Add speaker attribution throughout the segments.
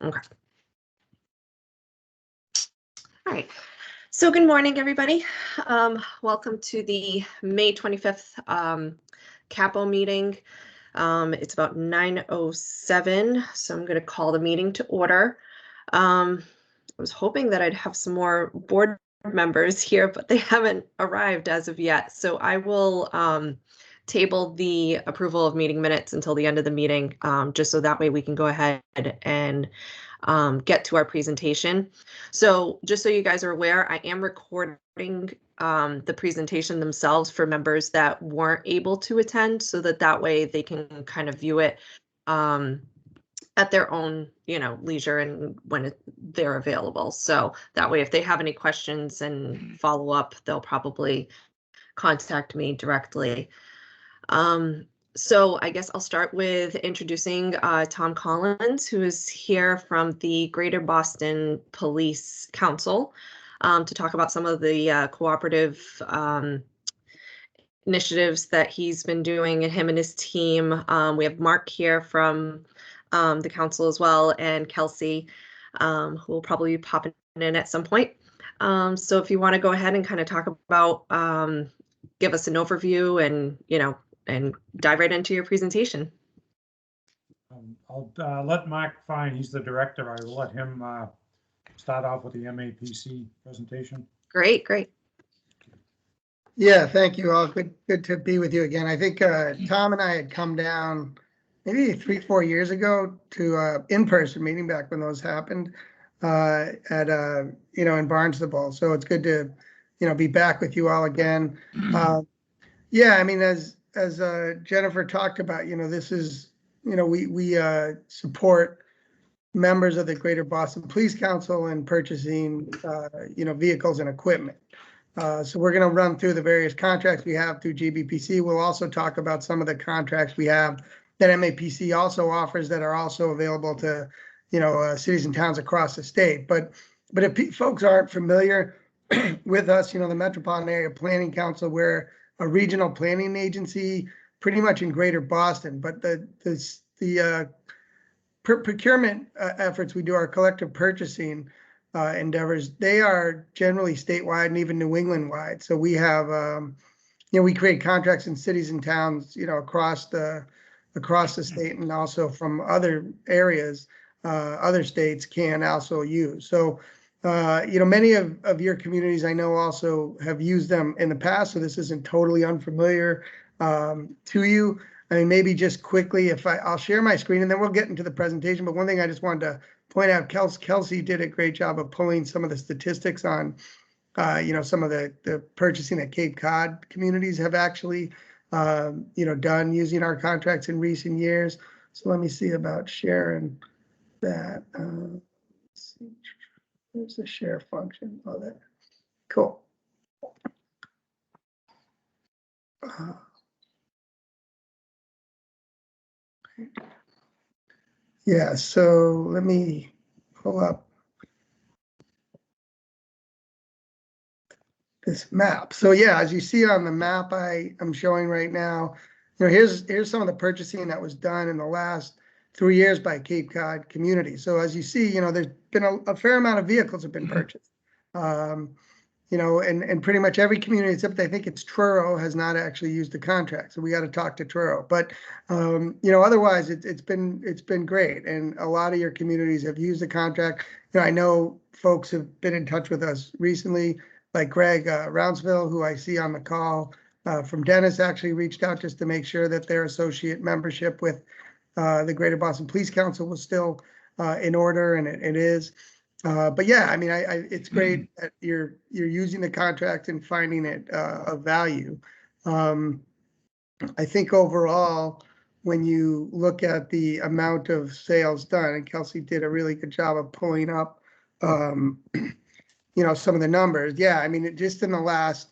Speaker 1: Okay. All right. So good morning, everybody. Welcome to the May 25th CCAPPO meeting. It's about 9:07, so I'm going to call the meeting to order. I was hoping that I'd have some more board members here, but they haven't arrived as of yet. So I will table the approval of meeting minutes until the end of the meeting, just so that way we can go ahead and get to our presentation. So just so you guys are aware, I am recording the presentation themselves for members that weren't able to attend, so that way they can kind of view it at their own, leisure and when they're available. So that way, if they have any questions and follow up, they'll probably contact me directly. So I guess I'll start with introducing Tom Collins, who is here from the Greater Boston Police Council to talk about some of the cooperative initiatives that he's been doing, and him and his team. We have Mark here from the council as well, and Kelsey, who will probably be popping in at some point. So if you want to go ahead and kind of talk about, give us an overview and dive right into your presentation.
Speaker 2: I'll let Mark Fine, he's the director. I will let him start off with the MAPC presentation.
Speaker 1: Great.
Speaker 3: Yeah, thank you all. Good to be with you again. I think Tom and I had come down maybe 3-4 years ago to in-person meeting back when those happened at in Barnstable. So it's good to be back with you all again. Yeah, I mean, as Jennifer talked about, this is we support members of the Greater Boston Police Council in purchasing vehicles and equipment. So we're going to run through the various contracts we have through GBPC. We'll also talk about some of the contracts we have that MAPC also offers that are also available to cities and towns across the state. But if folks aren't familiar with us, the Metropolitan Area Planning Council, we're a regional planning agency pretty much in Greater Boston, but the procurement efforts we do, our collective purchasing endeavors, they are generally statewide and even New England wide. So we have, we create contracts in cities and towns, across the state, and also from other areas, other states can also use. So, many of your communities I know also have used them in the past, so this isn't totally unfamiliar to you. I mean, maybe just quickly, I'll share my screen and then we'll get into the presentation. But one thing I just wanted to point out, Kelsey did a great job of pulling some of the statistics on, some of the purchasing that Cape Cod communities have actually, done using our contracts in recent years. So let me see about sharing that. Let's see. Where's the share function? Oh, there. Cool. Yeah, so let me pull up this map. So yeah, as you see on the map I'm showing right now, here's some of the purchasing that was done in the last 3 years by Cape Cod community. So as you see, there's been a fair amount of vehicles have been purchased. And pretty much every community, except I think it's Truro, has not actually used the contract. So we got to talk to Truro. But otherwise it's been great, and a lot of your communities have used the contract. I know folks have been in touch with us recently, like Greg Rounsville, who I see on the call from Dennis, actually reached out just to make sure that their associate membership with the Greater Boston Police Council was still in order, and it is. But yeah, I mean, it's great that you're using the contract and finding it of value. I think overall, when you look at the amount of sales done, and Kelsey did a really good job of pulling up, some of the numbers. Yeah, I mean, just in the last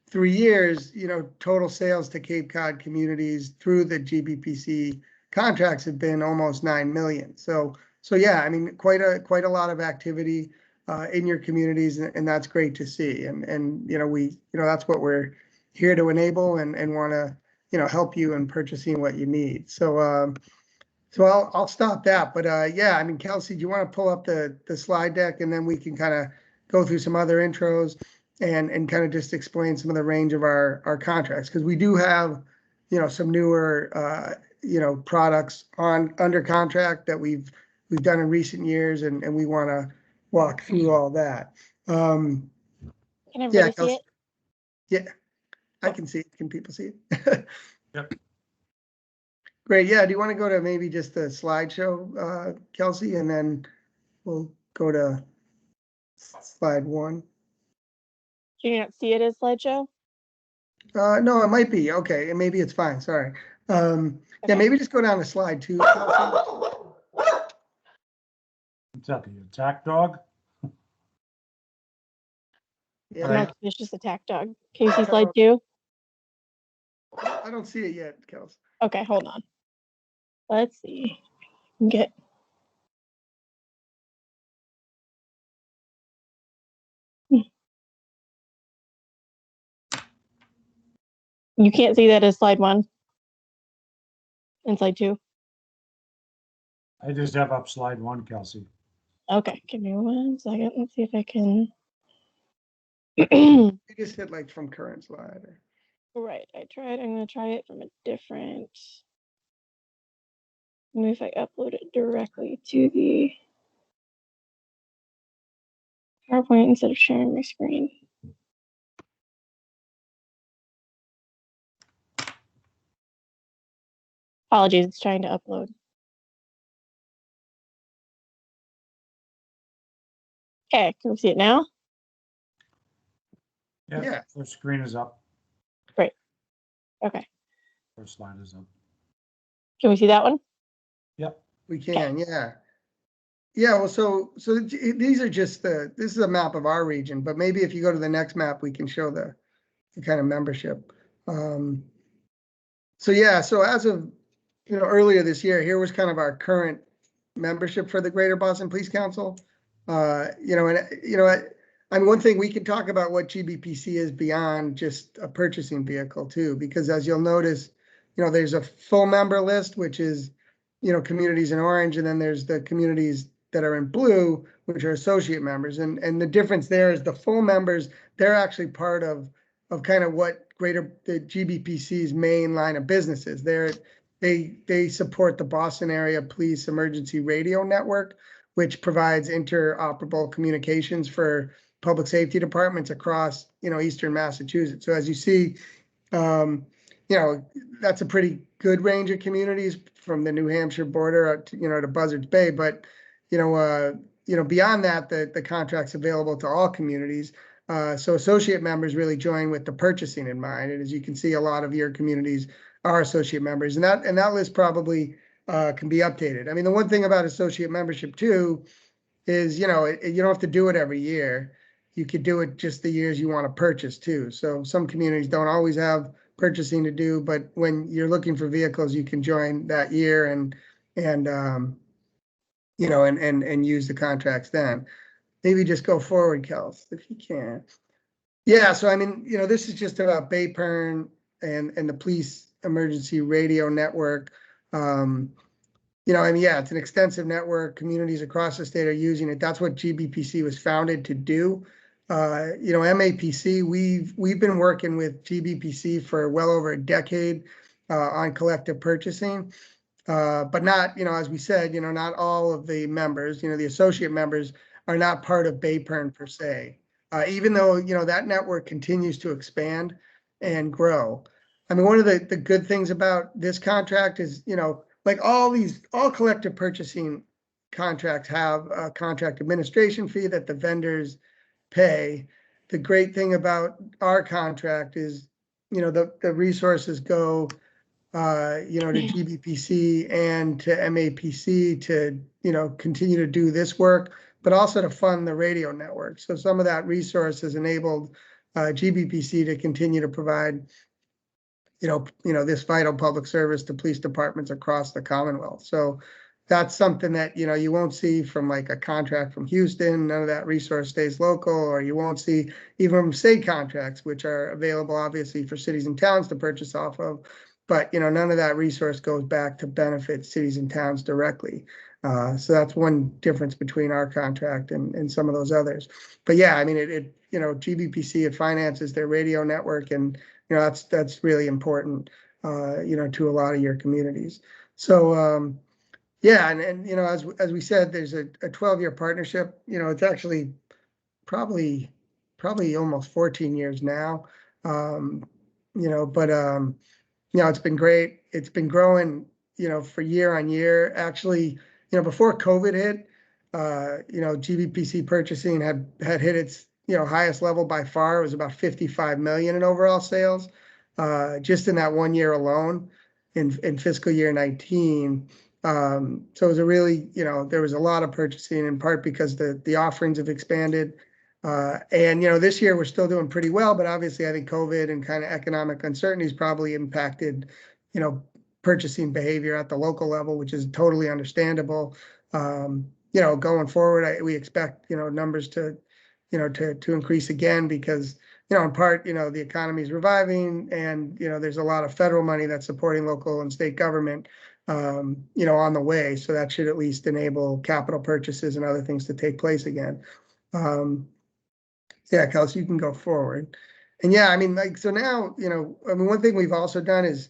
Speaker 3: 3 years, total sales to Cape Cod communities through the GBPC contracts have been almost 9 million. So yeah, I mean, quite a lot of activity in your communities, and that's great to see. And that's what we're here to enable and want to help you in purchasing what you need. So So I'll stop that, but yeah, I mean, Kelsey, do you want to pull up the slide deck and then we can kind of go through some other intros and kind of just explain some of the range of our contracts? Because we do have, some newer, products under contract that we've done in recent years and we want to walk through all that.
Speaker 4: Can
Speaker 3: Yeah,
Speaker 4: everybody see
Speaker 3: Kelsey.
Speaker 4: it?
Speaker 3: Yeah, I can see it. Can people see it?
Speaker 2: Yep.
Speaker 3: Great. Yeah. Do you want to go to maybe just the slideshow, Kelsey, and then we'll go to slide 1.
Speaker 4: Do you not see it as slideshow?
Speaker 3: No, it might be. Okay. And maybe it's fine. Sorry. Yeah,
Speaker 4: Okay.
Speaker 3: maybe just go down to slide 2, Kelsey.
Speaker 2: What's that, the attack dog?
Speaker 3: Yeah.
Speaker 4: No, it's just attack dog. Can you see slide 2?
Speaker 3: I don't see it yet, Kelsey.
Speaker 4: Okay, hold on. Let's see. Get. You can't see that as slide 1 and slide 2.
Speaker 2: I just have up slide 1, Kelsey.
Speaker 4: Okay, give me 1 second. Let's see if I can.
Speaker 3: You just hit like from current slide.
Speaker 4: Right, I tried. I'm going to try it from a different. Maybe if I upload it directly to the PowerPoint instead of sharing my screen. Apologies, it's trying to upload. Okay, can we see it now?
Speaker 3: Yeah.
Speaker 2: First screen is up.
Speaker 4: Great. Okay,
Speaker 2: First slide is up.
Speaker 4: can we see that one?
Speaker 2: Yep.
Speaker 3: We can. Yeah. Yeah. Well, so these are just this is a map of our region, but maybe if you go to the next map, we can show the kind of membership. So yeah, so as of, earlier this year, here was kind of our current membership for the Greater Boston Police Council. I mean, one thing we could talk about what GBPC is beyond just a purchasing vehicle too, because as you'll notice, there's a full member list, which is, communities in orange, and then there's the communities that are in blue, which are associate members. And the difference there is the full members, they're actually part of kind of what the GBPC's main line of business is. They support the Boston Area Police Emergency Radio Network, which provides interoperable communications for public safety departments across, Eastern Massachusetts. So as you see, that's a pretty good range of communities from the New Hampshire border to Buzzards Bay. But, beyond that, the contract's available to all communities. So associate members really join with the purchasing in mind. And as you can see, a lot of your communities are associate members, and that list probably can be updated. I mean, the one thing about associate membership too is, you don't have to do it every year. You could do it just the years you want to purchase too. So some communities don't always have purchasing to do, but when you're looking for vehicles, you can join that year and use the contracts then. Maybe just go forward, Kels, if you can. Yeah, so I mean, this is just about Baypern and the police emergency radio network. I mean, yeah, it's an extensive network. Communities across the state are using it. That's what GBPC was founded to do. MAPC, we've been working with GBPC for well over a decade on collective purchasing. But not, as we said, not all of the members, the associate members are not part of Baypern per se. Even though, that network continues to expand and grow. I mean, one of the good things about this contract is, like all collective purchasing contracts have a contract administration fee that the vendors pay. The great thing about our contract is, the resources go to GBPC and to MAPC to, continue to do this work, but also to fund the radio network. So some of that resource has enabled GBPC to continue to provide, this vital public service to police departments across the Commonwealth. So that's something that, you won't see from like a contract from Houston. None of that resource stays local, or you won't see even from state contracts, which are available obviously for cities and towns to purchase off of. but none of that resource goes back to benefit cities and towns directly. So that's one difference between our contract and some of those others. But yeah, I mean, GBPC, it finances their radio network, and that's really important, to a lot of your communities. So yeah, and as we said, there's a 12-year partnership. It's actually probably almost 14 years now. But it's been great. It's been growing, for year on year. Actually, before COVID hit, GBPC purchasing had hit its, highest level by far. It was about 55 million in overall sales, just in that 1 year alone in fiscal year 19. So it was a really, there was a lot of purchasing, in part because the offerings have expanded. And this year we're still doing pretty well, but obviously I think COVID and kind of economic uncertainties probably impacted, purchasing behavior at the local level, which is totally understandable. Going forward, we expect, numbers to increase again because, in part, the economy is reviving, and, there's a lot of federal money that's supporting local and state government, on the way. So that should at least enable capital purchases and other things to take place again. Yeah, Kelsey, you can go forward. And yeah, I mean, so now, one thing we've also done is,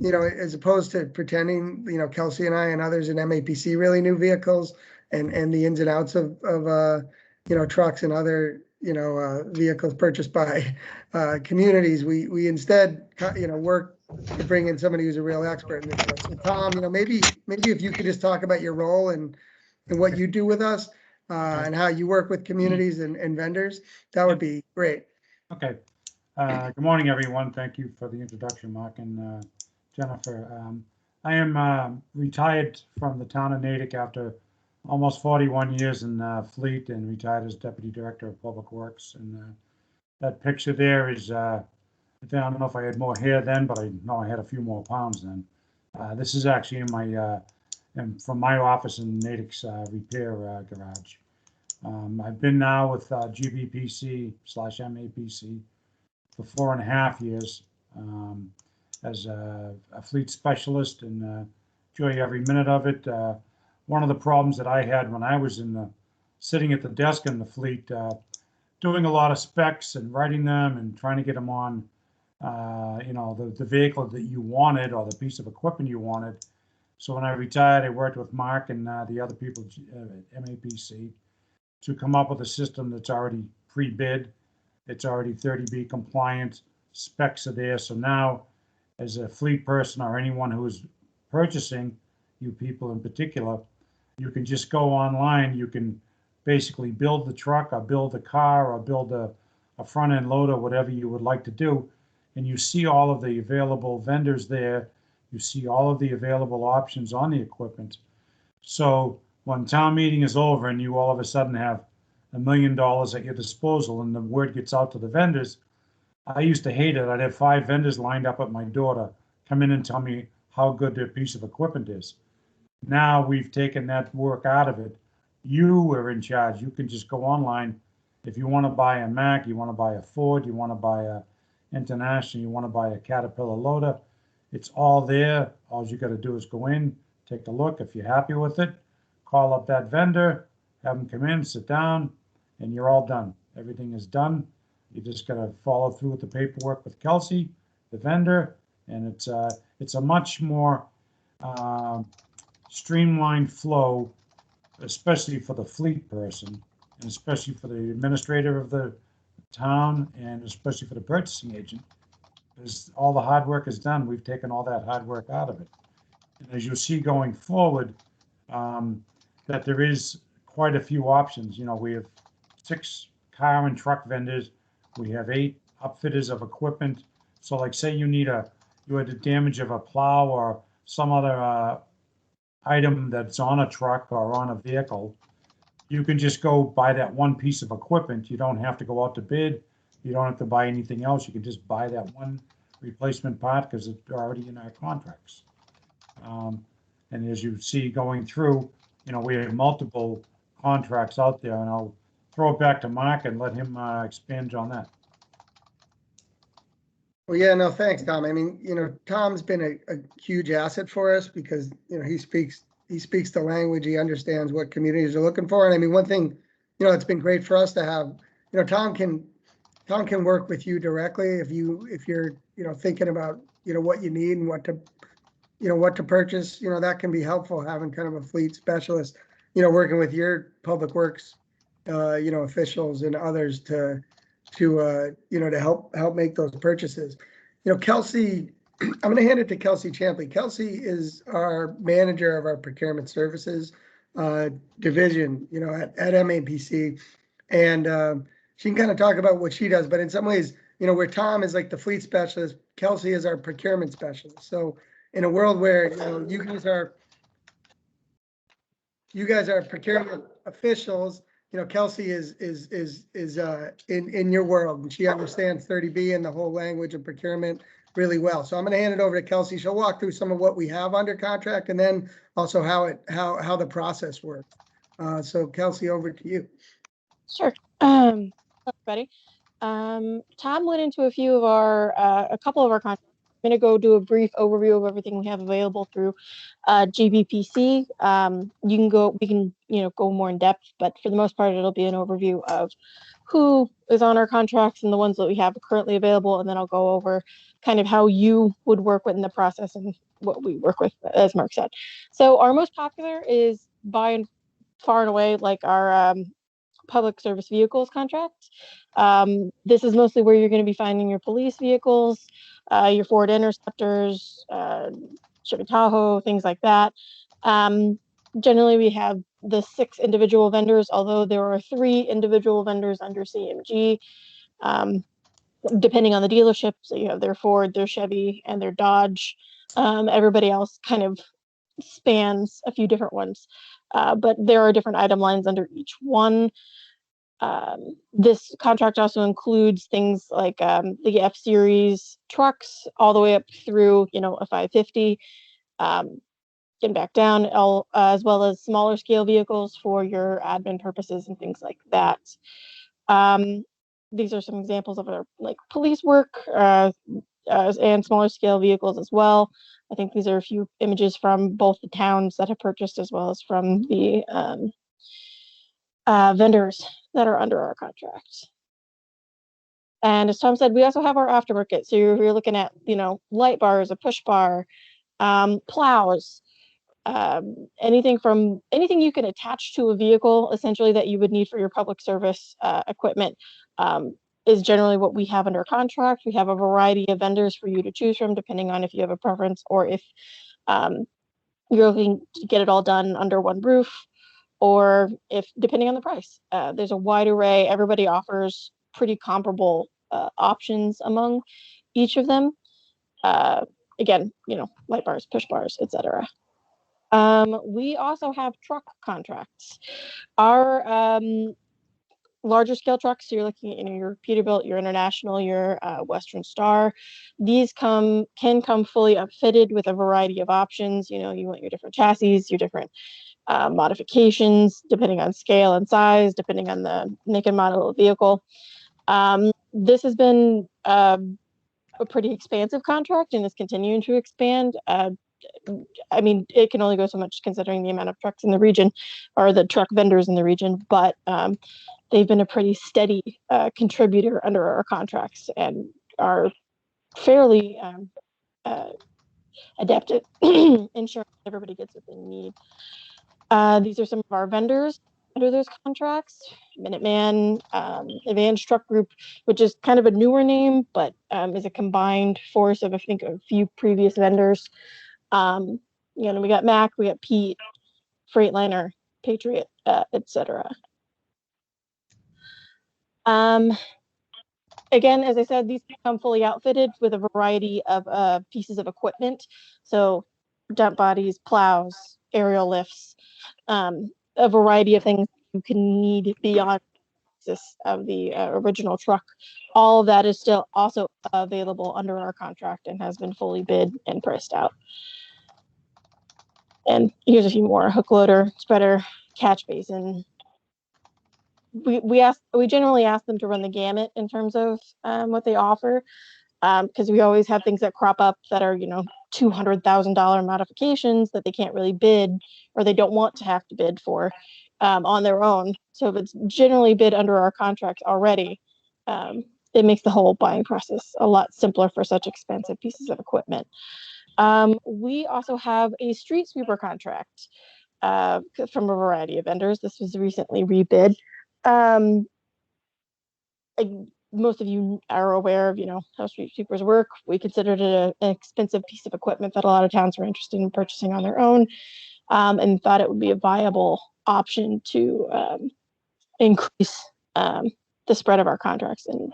Speaker 3: as opposed to pretending, Kelsey and I and others in MAPC really knew vehicles and the ins and outs of trucks and other, vehicles purchased by communities, we instead, work to bring in somebody who's a real expert in this. So Tom, maybe if you could just talk about your role and what you do with us. And how you work with communities and vendors, that would be great.
Speaker 2: Okay. Good morning, everyone. Thank you for the introduction, Mark and Jennifer. I am retired from the town of Natick after almost 41 years in Fleet, and retired as Deputy Director of Public Works. And that picture there is, I don't know if I had more hair then, but I know I had a few more pounds then. This is actually in my from my office in Natick's repair garage. I've been now with GBPC/MAPC for 4.5 years as a fleet specialist, and enjoy every minute of it. One of the problems that I had when I was sitting at the desk in the fleet, doing a lot of specs and writing them and trying to get them on, the vehicle that you wanted or the piece of equipment you wanted. So when I retired, I worked with Mark and the other people at MAPC to come up with a system that's already pre-bid. It's already 30B compliant, specs are there. So now, as a fleet person or anyone who is purchasing, you people in particular, you can just go online. You can basically build the truck or build a car or build a front end loader, whatever you would like to do. And you see all of the available vendors there. You see all of the available options on the equipment. So when town meeting is over and you all of a sudden have $1 million at your disposal and the word gets out to the vendors, I used to hate it. I'd have 5 vendors lined up at my door to come in and tell me how good their piece of equipment is. Now we've taken that work out of it. You are in charge. You can just go online. If you want to buy a Mack, you want to buy a Ford, you want to buy a International, you want to buy a Caterpillar loader, it's all there. All you got to do is go in, take a look. If you're happy with it, call up that vendor, have them come in, sit down, and you're all done. Everything is done. You just got to follow through with the paperwork with Kelsey, the vendor, and it's a much more streamlined flow, especially for the fleet person, and especially for the administrator of the town, and especially for the purchasing agent. Because all the hard work is done. We've taken all that hard work out of it. And as you'll see going forward, that there is quite a few options. We have 6 car and truck vendors. We have 8 upfitters of equipment. So like say you had the damage of a plow or some other item that's on a truck or on a vehicle, you can just go buy that one piece of equipment. You don't have to go out to bid. You don't have to buy anything else. You can just buy that one replacement part because it's already in our contracts. And as you see going through, we have multiple contracts out there, and I'll throw it back to Mark and let him expand on that.
Speaker 3: Well, yeah, no, thanks, Tom. I mean, Tom's been a huge asset for us because, he speaks the language, he understands what communities are looking for. And I mean, one thing, it's been great for us to have, Tom can work with you directly if you're, thinking about, what you need and what to purchase, that can be helpful, having kind of a fleet specialist, working with your public works, officials and others to help make those purchases. Kelsey, I'm going to hand it to Kelsey Champley. Kelsey is our manager of our procurement services division, at MAPC, and she can kind of talk about what she does. But in some ways, where Tom is like the fleet specialist, Kelsey is our procurement specialist. So in a world where you guys are procurement officials, Kelsey is in your world, and she understands 30B and the whole language of procurement really well. So I'm going to hand it over to Kelsey. She'll walk through some of what we have under contract and then also how the process works. So Kelsey, over to you.
Speaker 4: Sure. Hello, everybody. Tom went into a couple of our contracts. I'm going to go do a brief overview of everything we have available through GBPC. We can go more in depth, but for the most part, it'll be an overview of who is on our contracts and the ones that we have currently available. And then I'll go over kind of how you would work within the process and what we work with, as Mark said. So our most popular is by and far and away like our public service vehicles contract. This is mostly where you're going to be finding your police vehicles, your Ford Interceptors, Chevy Tahoe, things like that. Generally, we have the 6 individual vendors, although there are 3 individual vendors under CMG, depending on the dealership. So you have their Ford, their Chevy, and their Dodge. Everybody else kind of spans a few different ones, but there are different item lines under each one. This contract also includes things like the F-Series trucks all the way up through, a 550, getting back down, as well as smaller scale vehicles for your admin purposes and things like that. These are some examples of our like police work and smaller scale vehicles as well. I think these are a few images from both the towns that have purchased as well as from the vendors that are under our contract. And as Tom said, we also have our aftermarket. So you're looking at, light bars, a push bar, plows, anything you can attach to a vehicle, essentially, that you would need for your public service equipment, is generally what we have under contract. We have a variety of vendors for you to choose from, depending on if you have a preference or if you're looking to get it all done under one roof, or if depending on the price. There's a wide array. Everybody offers pretty comparable options among each of them. Again, light bars, push bars, etc. We also have truck contracts. Our larger scale trucks, so you're looking at your Peterbilt, your International, your Western Star. These can come fully upfitted with a variety of options. You want your different chassis, your different modifications, depending on scale and size, depending on the make and model of the vehicle. This has been a pretty expansive contract and is continuing to expand. I mean, it can only go so much considering the amount of trucks in the region or the truck vendors in the region, but they've been a pretty steady contributor under our contracts and are fairly adept at ensuring everybody gets what they need. These are some of our vendors under those contracts: Minuteman, Advanced Truck Group, which is kind of a newer name, but is a combined force of, I think, a few previous vendors. We got Mac, we got Pete, Freightliner, Patriot, etc. Again, as I said, these come fully outfitted with a variety of pieces of equipment. So dump bodies, plows, aerial lifts, a variety of things you can need beyond this of the original truck. All of that is still also available under our contract and has been fully bid and priced out. And here's a few more: hook loader, spreader, catch basin. We generally ask them to run the gamut in terms of what they offer. because we always have things that crop up that are, $200,000 modifications that they can't really bid or they don't want to have to bid for on their own. So if it's generally bid under our contract already, it makes the whole buying process a lot simpler for such expensive pieces of equipment. We also have a street sweeper contract from a variety of vendors. This was recently rebid. Most of you are aware of, how street sweepers work. We considered it an expensive piece of equipment that a lot of towns were interested in purchasing on their own, and thought it would be a viable option to increase the spread of our contracts and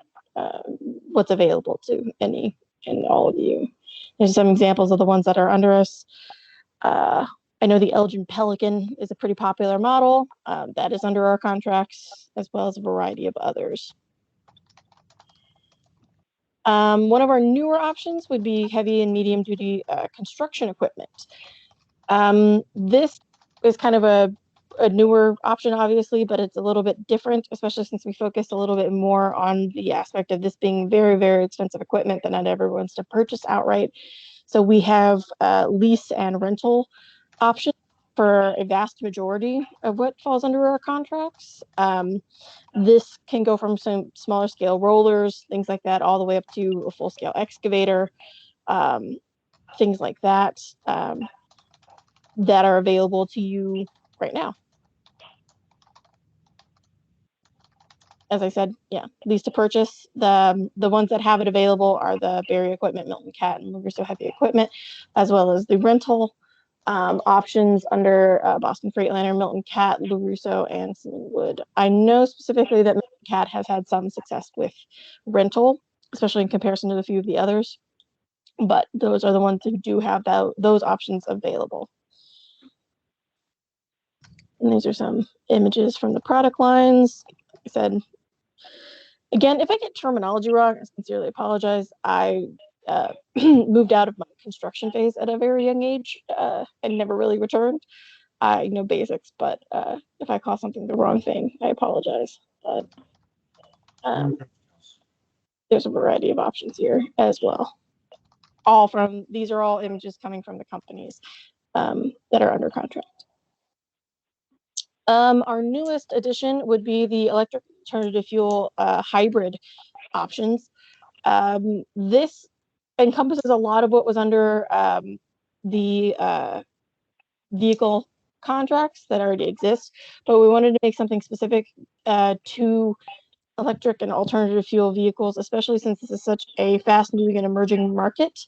Speaker 4: what's available to any and all of you. There's some examples of the ones that are under us. I know the Elgin Pelican is a pretty popular model that is under our contracts, as well as a variety of others. One of our newer options would be heavy and medium duty construction equipment. This is kind of a newer option, obviously, but it's a little bit different, especially since we focused a little bit more on the aspect of this being very, very expensive equipment that not everyone wants to purchase outright. So we have lease and rental options for a vast majority of what falls under our contracts. This can go from some smaller scale rollers, things like that, all the way up to a full scale excavator, things like that, that are available to you right now. As I said, yeah, lease to purchase. The ones that have it available are the Berry Equipment, Milton Cat, and LaRusso Heavy Equipment, as well as the rental options under Boston Freightliner, Milton Cat, LaRusso, and Wood. I know specifically that Milton Cat has had some success with rental, especially in comparison to a few of the others. But those are the ones who do have those options available. And these are some images from the product lines. Like I said, again, if I get terminology wrong, I sincerely apologize. I moved out of my construction phase at a very young age and never really returned. I know basics, but if I call something the wrong thing, I apologize. But there's a variety of options here as well. These are all images coming from the companies that are under contract. Our newest addition would be the electric alternative fuel hybrid options. This encompasses a lot of what was under the vehicle contracts that already exist, but we wanted to make something specific to electric and alternative fuel vehicles, especially since this is such a fast moving and emerging market.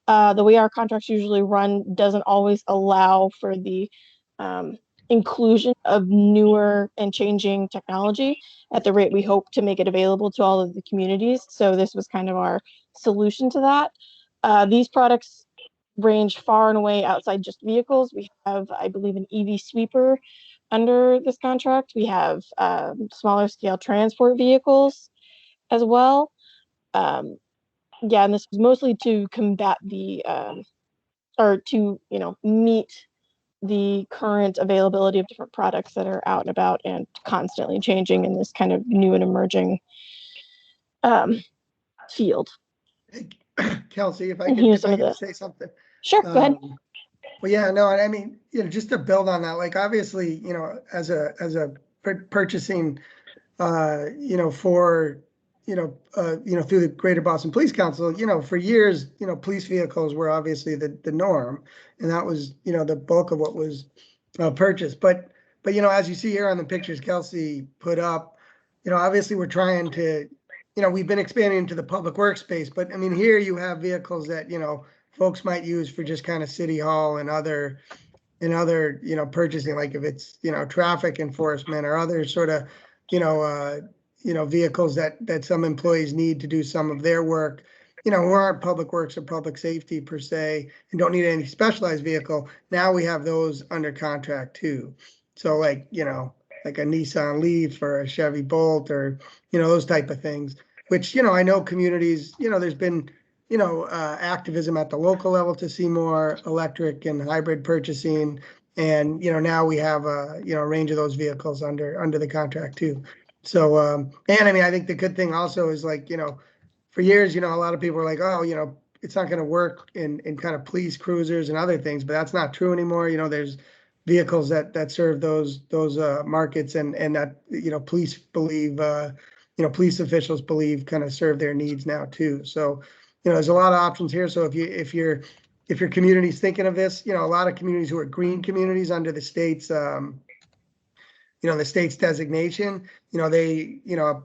Speaker 4: The way our contracts usually run doesn't always allow for the inclusion of newer and changing technology at the rate we hope to make it available to all of the communities. So this was kind of our solution to that. These products range far and away outside just vehicles. We have, I believe, an EV sweeper under this contract. We have smaller scale transport vehicles as well. Yeah, and this was mostly to combat the or to meet the current availability of different products that are out and about and constantly changing in this kind of new and emerging field.
Speaker 3: Kelsey, if I could say something.
Speaker 4: Sure, go ahead.
Speaker 3: Well, yeah, no, I mean, just to build on that, like obviously, as a purchasing, for through the Greater Boston Police Council, for years, police vehicles were obviously the norm, and that was, the bulk of what was purchased. But as you see here on the pictures Kelsey put up, obviously we're trying to, we've been expanding into the public workspace, but I mean, here you have vehicles that, folks might use for just kind of city hall and other, purchasing, like if it's, traffic enforcement or other sort of, vehicles that some employees need to do some of their work, who aren't public works or public safety per se, and don't need any specialized vehicle. Now we have those under contract too. So like a Nissan Leaf or a Chevy Bolt or, those type of things, which, I know communities, there's been, activism at the local level to see more electric and hybrid purchasing. And, now we have a, range of those vehicles under the contract too. So, and I mean, I think the good thing also is like, for for years, a lot of people were like, oh, it's not going to work in kind of police cruisers and other things, but that's not true anymore. There's vehicles that serve those markets and that, police believe, police officials believe kind of serve their needs now too. So, there's a lot of options here. So if your community's thinking of this, a lot of communities who are green communities under the state's, the state's designation, they,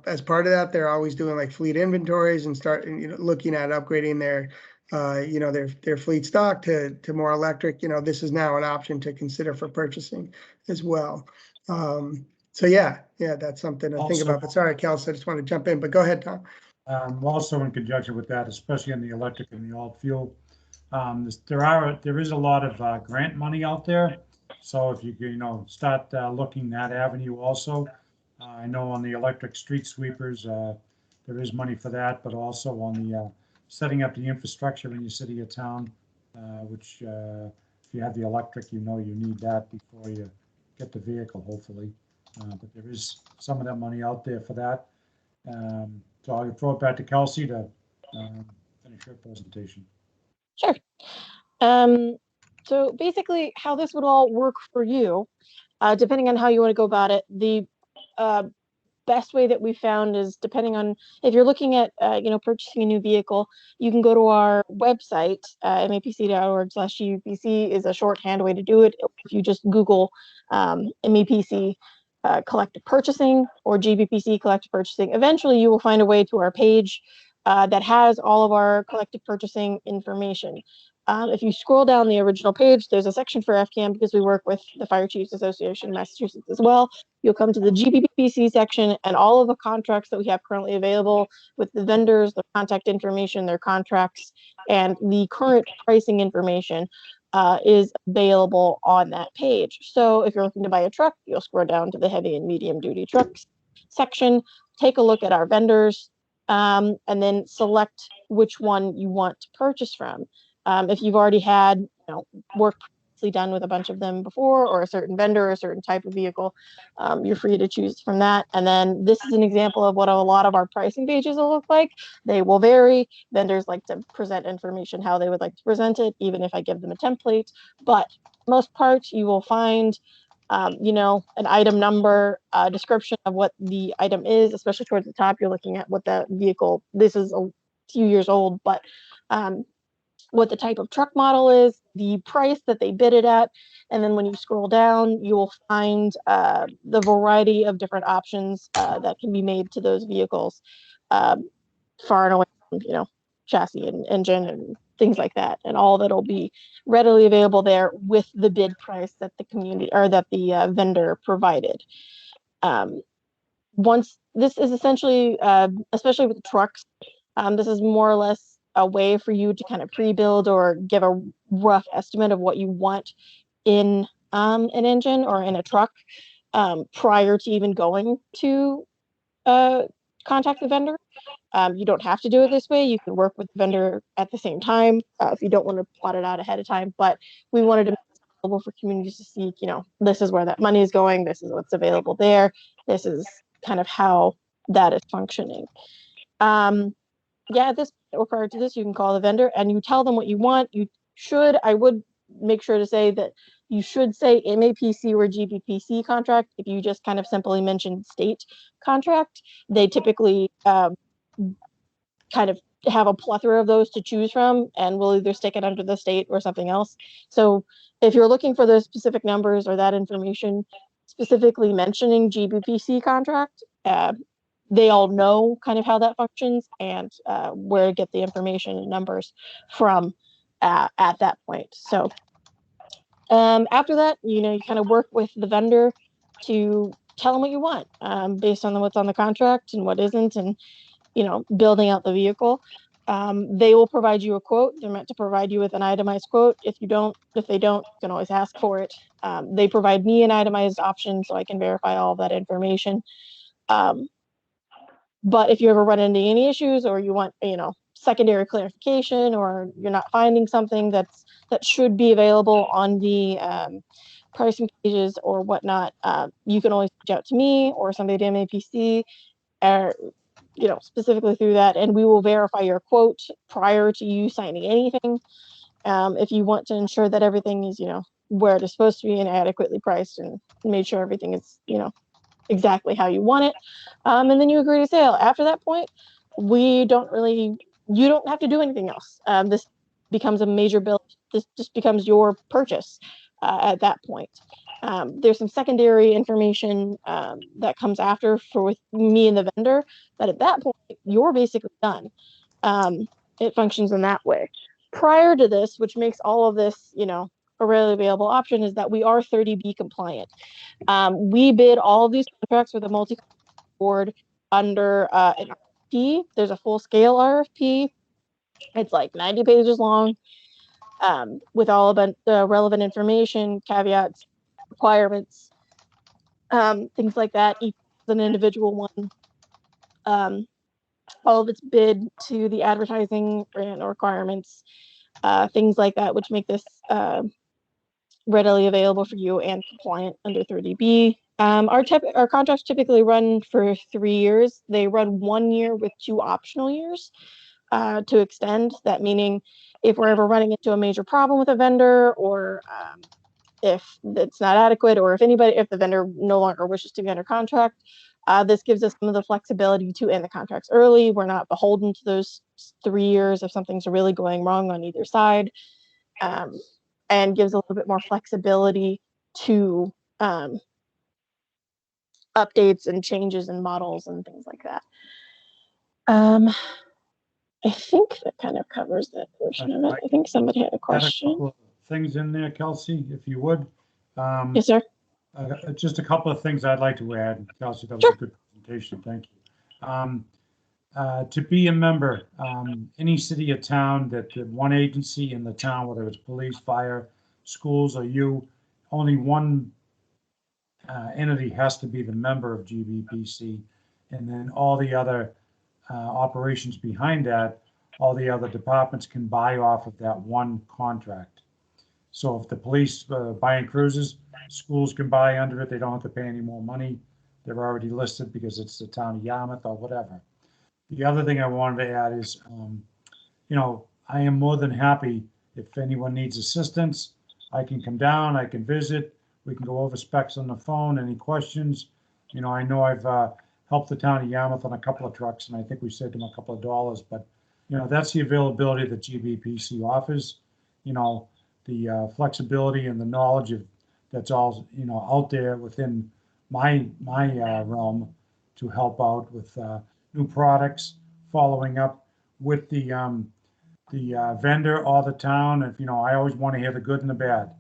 Speaker 3: as part of that, they're always doing like fleet inventories and start, looking at upgrading their, their fleet stock to more electric. This is now an option to consider for purchasing as well. So yeah, that's something to think
Speaker 2: Also-
Speaker 3: about. But sorry, Kelsey, I just want to jump in, but go ahead, Tom.
Speaker 2: Also in conjunction with that, especially in the electric and the alt fuel, there is a lot of grant money out there. So if you start looking that avenue also, I know on the electric street sweepers, there is money for that, but also on the setting up the infrastructure in your city or town, which if you have the electric, you need that before you get the vehicle, hopefully. But there is some of that money out there for that. So I'll throw it back to Kelsey to finish her presentation.
Speaker 4: Sure. So basically how this would all work for you, depending on how you want to go about it, the best way that we found is depending on if you're looking at purchasing a new vehicle, you can go to our website, mapc.org/GBPC is a shorthand way to do it. If you just Google MAPC collective purchasing or GBPC collective purchasing, eventually you will find a way to our page that has all of our collective purchasing information. If you scroll down the original page, there's a section for FCAM because we work with the Fire Chiefs Association of Massachusetts as well. You'll come to the GBPC section and all of the contracts that we have currently available with the vendors, the contact information, their contracts, and the current pricing information is available on that page. So if you're looking to buy a truck, you'll scroll down to the heavy and medium duty trucks section, take a look at our vendors, and then select which one you want to purchase from. If you've already had work previously done with a bunch of them before, or a certain vendor or a certain type of vehicle, you're free to choose from that. And then this is an example of what a lot of our pricing pages will look like. They will vary. Vendors like to present information how they would like to present it, even if I give them a template. But most part, you will find an item number, description of what the item is, especially towards the top. You're looking at what the vehicle, this is a few years old, but what the type of truck model is, the price that they bid it at, and then when you scroll down, you will find the variety of different options that can be made to those vehicles, far and away from, chassis and engine and things like that, and all that'll be readily available there with the bid price that the community or that the vendor provided. Once this is essentially, especially with trucks, this is more or less a way for you to kind of pre-build or give a rough estimate of what you want in an engine or in a truck prior to even going to contact the vendor. You don't have to do it this way. You can work with the vendor at the same time if you don't want to plot it out ahead of time. But we wanted to make it available for communities to see, this is where that money is going. This is what's available there. This is kind of how that is functioning. This or prior to this, you can call the vendor and you tell them what you want. I would make sure to say that you should say MAPC or GBPC contract. If you just kind of simply mention state contract, they typically kind of have a plethora of those to choose from, and we'll either stick it under the state or something else. So if you're looking for those specific numbers or that information, specifically mentioning GBPC contract, they all know kind of how that functions and where to get the information and numbers from at that point. So after that, you kind of work with the vendor to tell them what you want based on what's on the contract and what isn't, and building out the vehicle. They will provide you a quote. They're meant to provide you with an itemized quote. If they don't, you can always ask for it. They provide me an itemized option so I can verify all of that information. But if you ever run into any issues or you want, secondary clarification, or you're not finding something that should be available on the pricing pages or whatnot, you can always reach out to me or somebody at MAPC specifically through that, and we will verify your quote prior to you signing anything. If you want to ensure that everything is, where it is supposed to be and adequately priced and made sure everything is, exactly how you want it. And then you agree to sale. After that point, you don't have to do anything else. This becomes a major bill. This just becomes your purchase at that point. There's some secondary information that comes after with me and the vendor, but at that point, you're basically done. It functions in that way. Prior to this, which makes all of this, a readily available option, is that we are 30B compliant. We bid all of these contracts with a multi board under an RFP. There's a full scale RFP. It's like 90 pages long with all of the relevant information, caveats, requirements, things like that. Each is an individual one. All of it's bid to the advertising and requirements, things like that, which make this readily available for you and compliant under 30B. Our contracts typically run for 3 years. They run 1 year with 2 optional years to extend. That meaning if we're ever running into a major problem with a vendor, or if it's not adequate, or if the vendor no longer wishes to be under contract, this gives us some of the flexibility to end the contracts early. We're not beholden to those 3 years if something's really going wrong on either side. And gives a little bit more flexibility to updates and changes in models and things like that. I think that kind of covers that portion of it. I think somebody had a question.
Speaker 2: Add a couple of things in there, Kelsey, if you would.
Speaker 4: Yes, sir.
Speaker 2: Just a couple of things I'd like to add. Kelsey, that was a good presentation. Thank you. To be a member, any city or town that one agency in the town, whether it's police, fire, schools, or you, only one entity has to be the member of GBPC, and then all the other operations behind that, all the other departments can buy off of that one contract. So if the police buying cruises, schools can buy under it. They don't have to pay any more money. They're already listed because it's the town of Yarmouth or whatever. The other thing I wanted to add is, I am more than happy if anyone needs assistance. I can come down, I can visit, we can go over specs on the phone, any questions. I know I've helped the town of Yarmouth on a couple of trucks, and I think we saved them a couple of dollars, but, that's the availability that GBPC offers. The flexibility and the knowledge of that's all, out there within my realm to help out with new products, following up with the vendor or the town. If I always want to hear the good and the bad.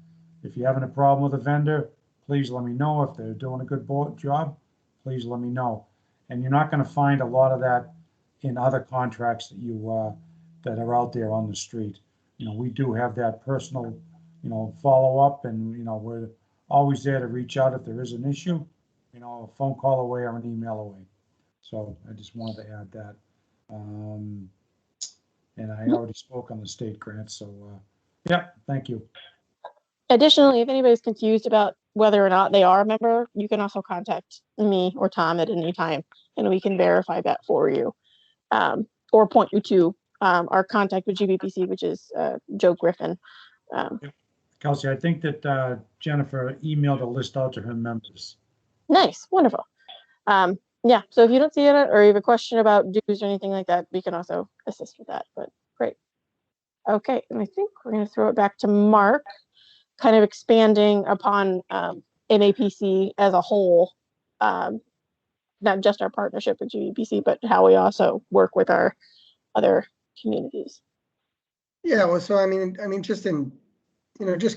Speaker 2: If you're having a problem with a vendor, please let me know. If they're doing a good job, please let me know. And you're not going to find a lot of that in other contracts that are out there on the street. We do have that personal, follow up, and we're always there to reach out if there is an issue. A phone call away or an email away. So I just wanted to add that. And I already spoke on the state grant, so yeah, thank you.
Speaker 4: Additionally, if anybody's confused about whether or not they are a member, you can also contact me or Tom at any time, and we can verify that for you, or point you to our contact with GBPC, which is Joe Griffin.
Speaker 2: Kelsey, I think that Jennifer emailed a list out to her members.
Speaker 4: Nice, wonderful. Yeah, so if you don't see it or you have a question about dues or anything like that, we can also assist with that, but great. Okay, and I think we're going to throw it back to Mark, kind of expanding upon MAPC as a whole, not just our partnership with GBPC, but how we also work with our other communities.
Speaker 3: Yeah, well, so I mean, just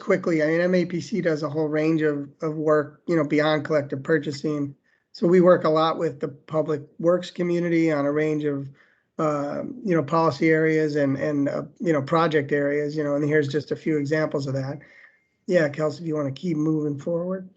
Speaker 3: quickly, MAPC does a whole range of work, beyond collective purchasing. So we work a lot with the public works community on a range of, policy areas and project areas, and here's just a few examples of that. Yeah, Kelsey, if you want to keep moving forward.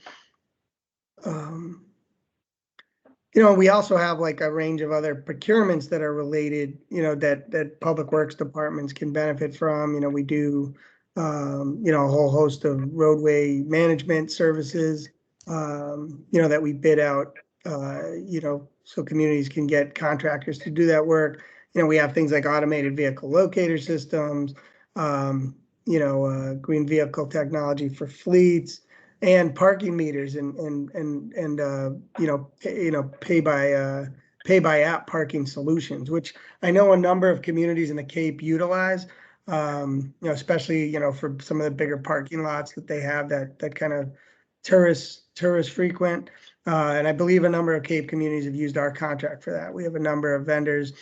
Speaker 3: We also have like a range of other procurements that are related, that public works departments can benefit from. We do, a whole host of roadway management services, that we bid out so communities can get contractors to do that work. We have things like automated vehicle locator systems, green vehicle technology for fleets, and parking meters and pay by app parking solutions, which I know a number of communities in the Cape utilize. Especially for some of the bigger parking lots that they have that kind of tourists frequent. And I believe a number of Cape communities have used our contract for that. We have a number of vendors,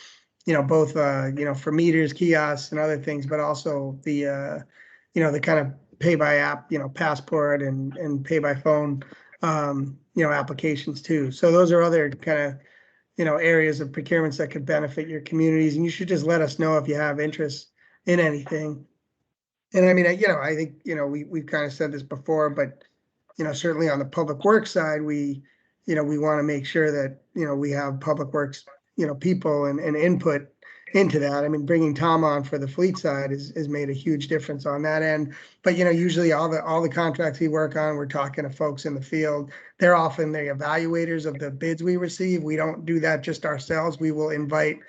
Speaker 3: both for meters, kiosks, and other things, but also the kind of pay by app, passport and pay by phone, applications too. So those are other kind of areas of procurements that could benefit your communities, and you should just let us know if you have interest in anything. And I mean, I think we've kind of said this before, but certainly on the public works side, we want to make sure that, we have public works, people and input into that. I mean, bringing Tom on for the fleet side has made a huge difference on that end. But, usually all the contracts we work on, we're talking to folks in the field. They're often the evaluators of the bids we receive. We don't do that just ourselves. We will invite,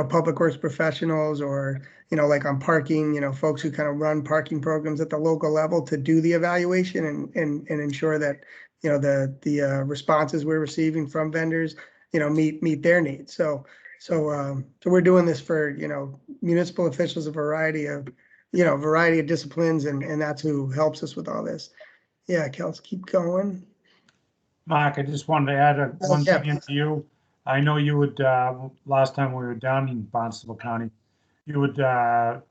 Speaker 3: public works professionals or, like on parking, folks who kind of run parking programs at the local level to do the evaluation and ensure that, the responses we're receiving from vendors, meet their needs. So we're doing this for, municipal officials, a variety of disciplines, and that's who helps us with all this. Yeah, Kels, keep going.
Speaker 2: Mark, I just wanted to add one
Speaker 3: yeah.
Speaker 2: thing into you. I know you would, last time we were down in Barnstable County, you had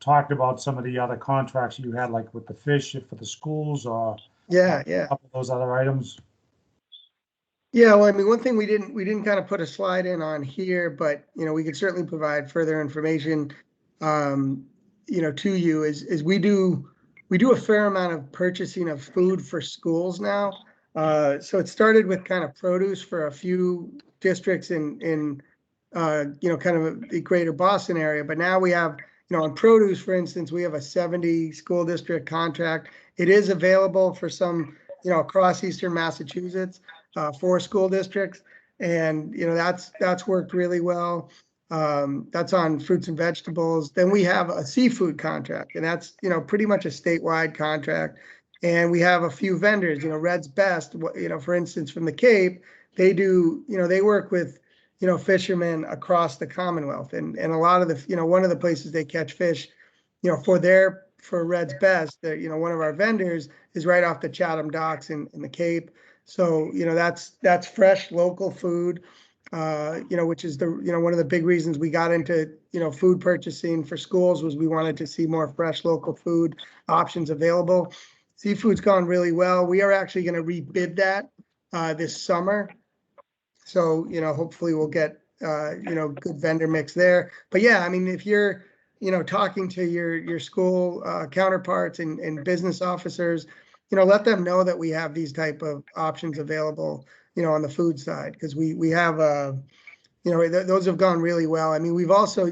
Speaker 2: talked about some of the other contracts you had, like with the fish for the schools or
Speaker 3: Yeah.
Speaker 2: a couple of those other items.
Speaker 3: Yeah, well, I mean, one thing we didn't kind of put a slide in on here, but we could certainly provide further information, to you is we do a fair amount of purchasing of food for schools now. So it started with kind of produce for a few districts in kind of the greater Boston area, but now we have, on produce, for instance, we have a 70 school district contract. It is available for some, across Eastern Massachusetts. 4 school districts, and that's worked really well. That's on fruits and vegetables. Then we have a seafood contract, and that's pretty much a statewide contract. And we have a few vendors, Red's Best, for instance, from the Cape. They do, they work with fishermen across the Commonwealth, and a lot of the one of the places they catch fish, for Red's Best, one of our vendors is right off the Chatham docks in the Cape. So, that's fresh local food, which is one of the big reasons we got into, food purchasing for schools was we wanted to see more fresh local food options available. Seafood's gone really well. We are actually going to rebid that this summer. So, hopefully we'll get, good vendor mix there. But yeah, I mean, if you're, talking to your school counterparts and business officers, let them know that we have these type of options available, on the food side, because we have, those have gone really well. I mean, we've also,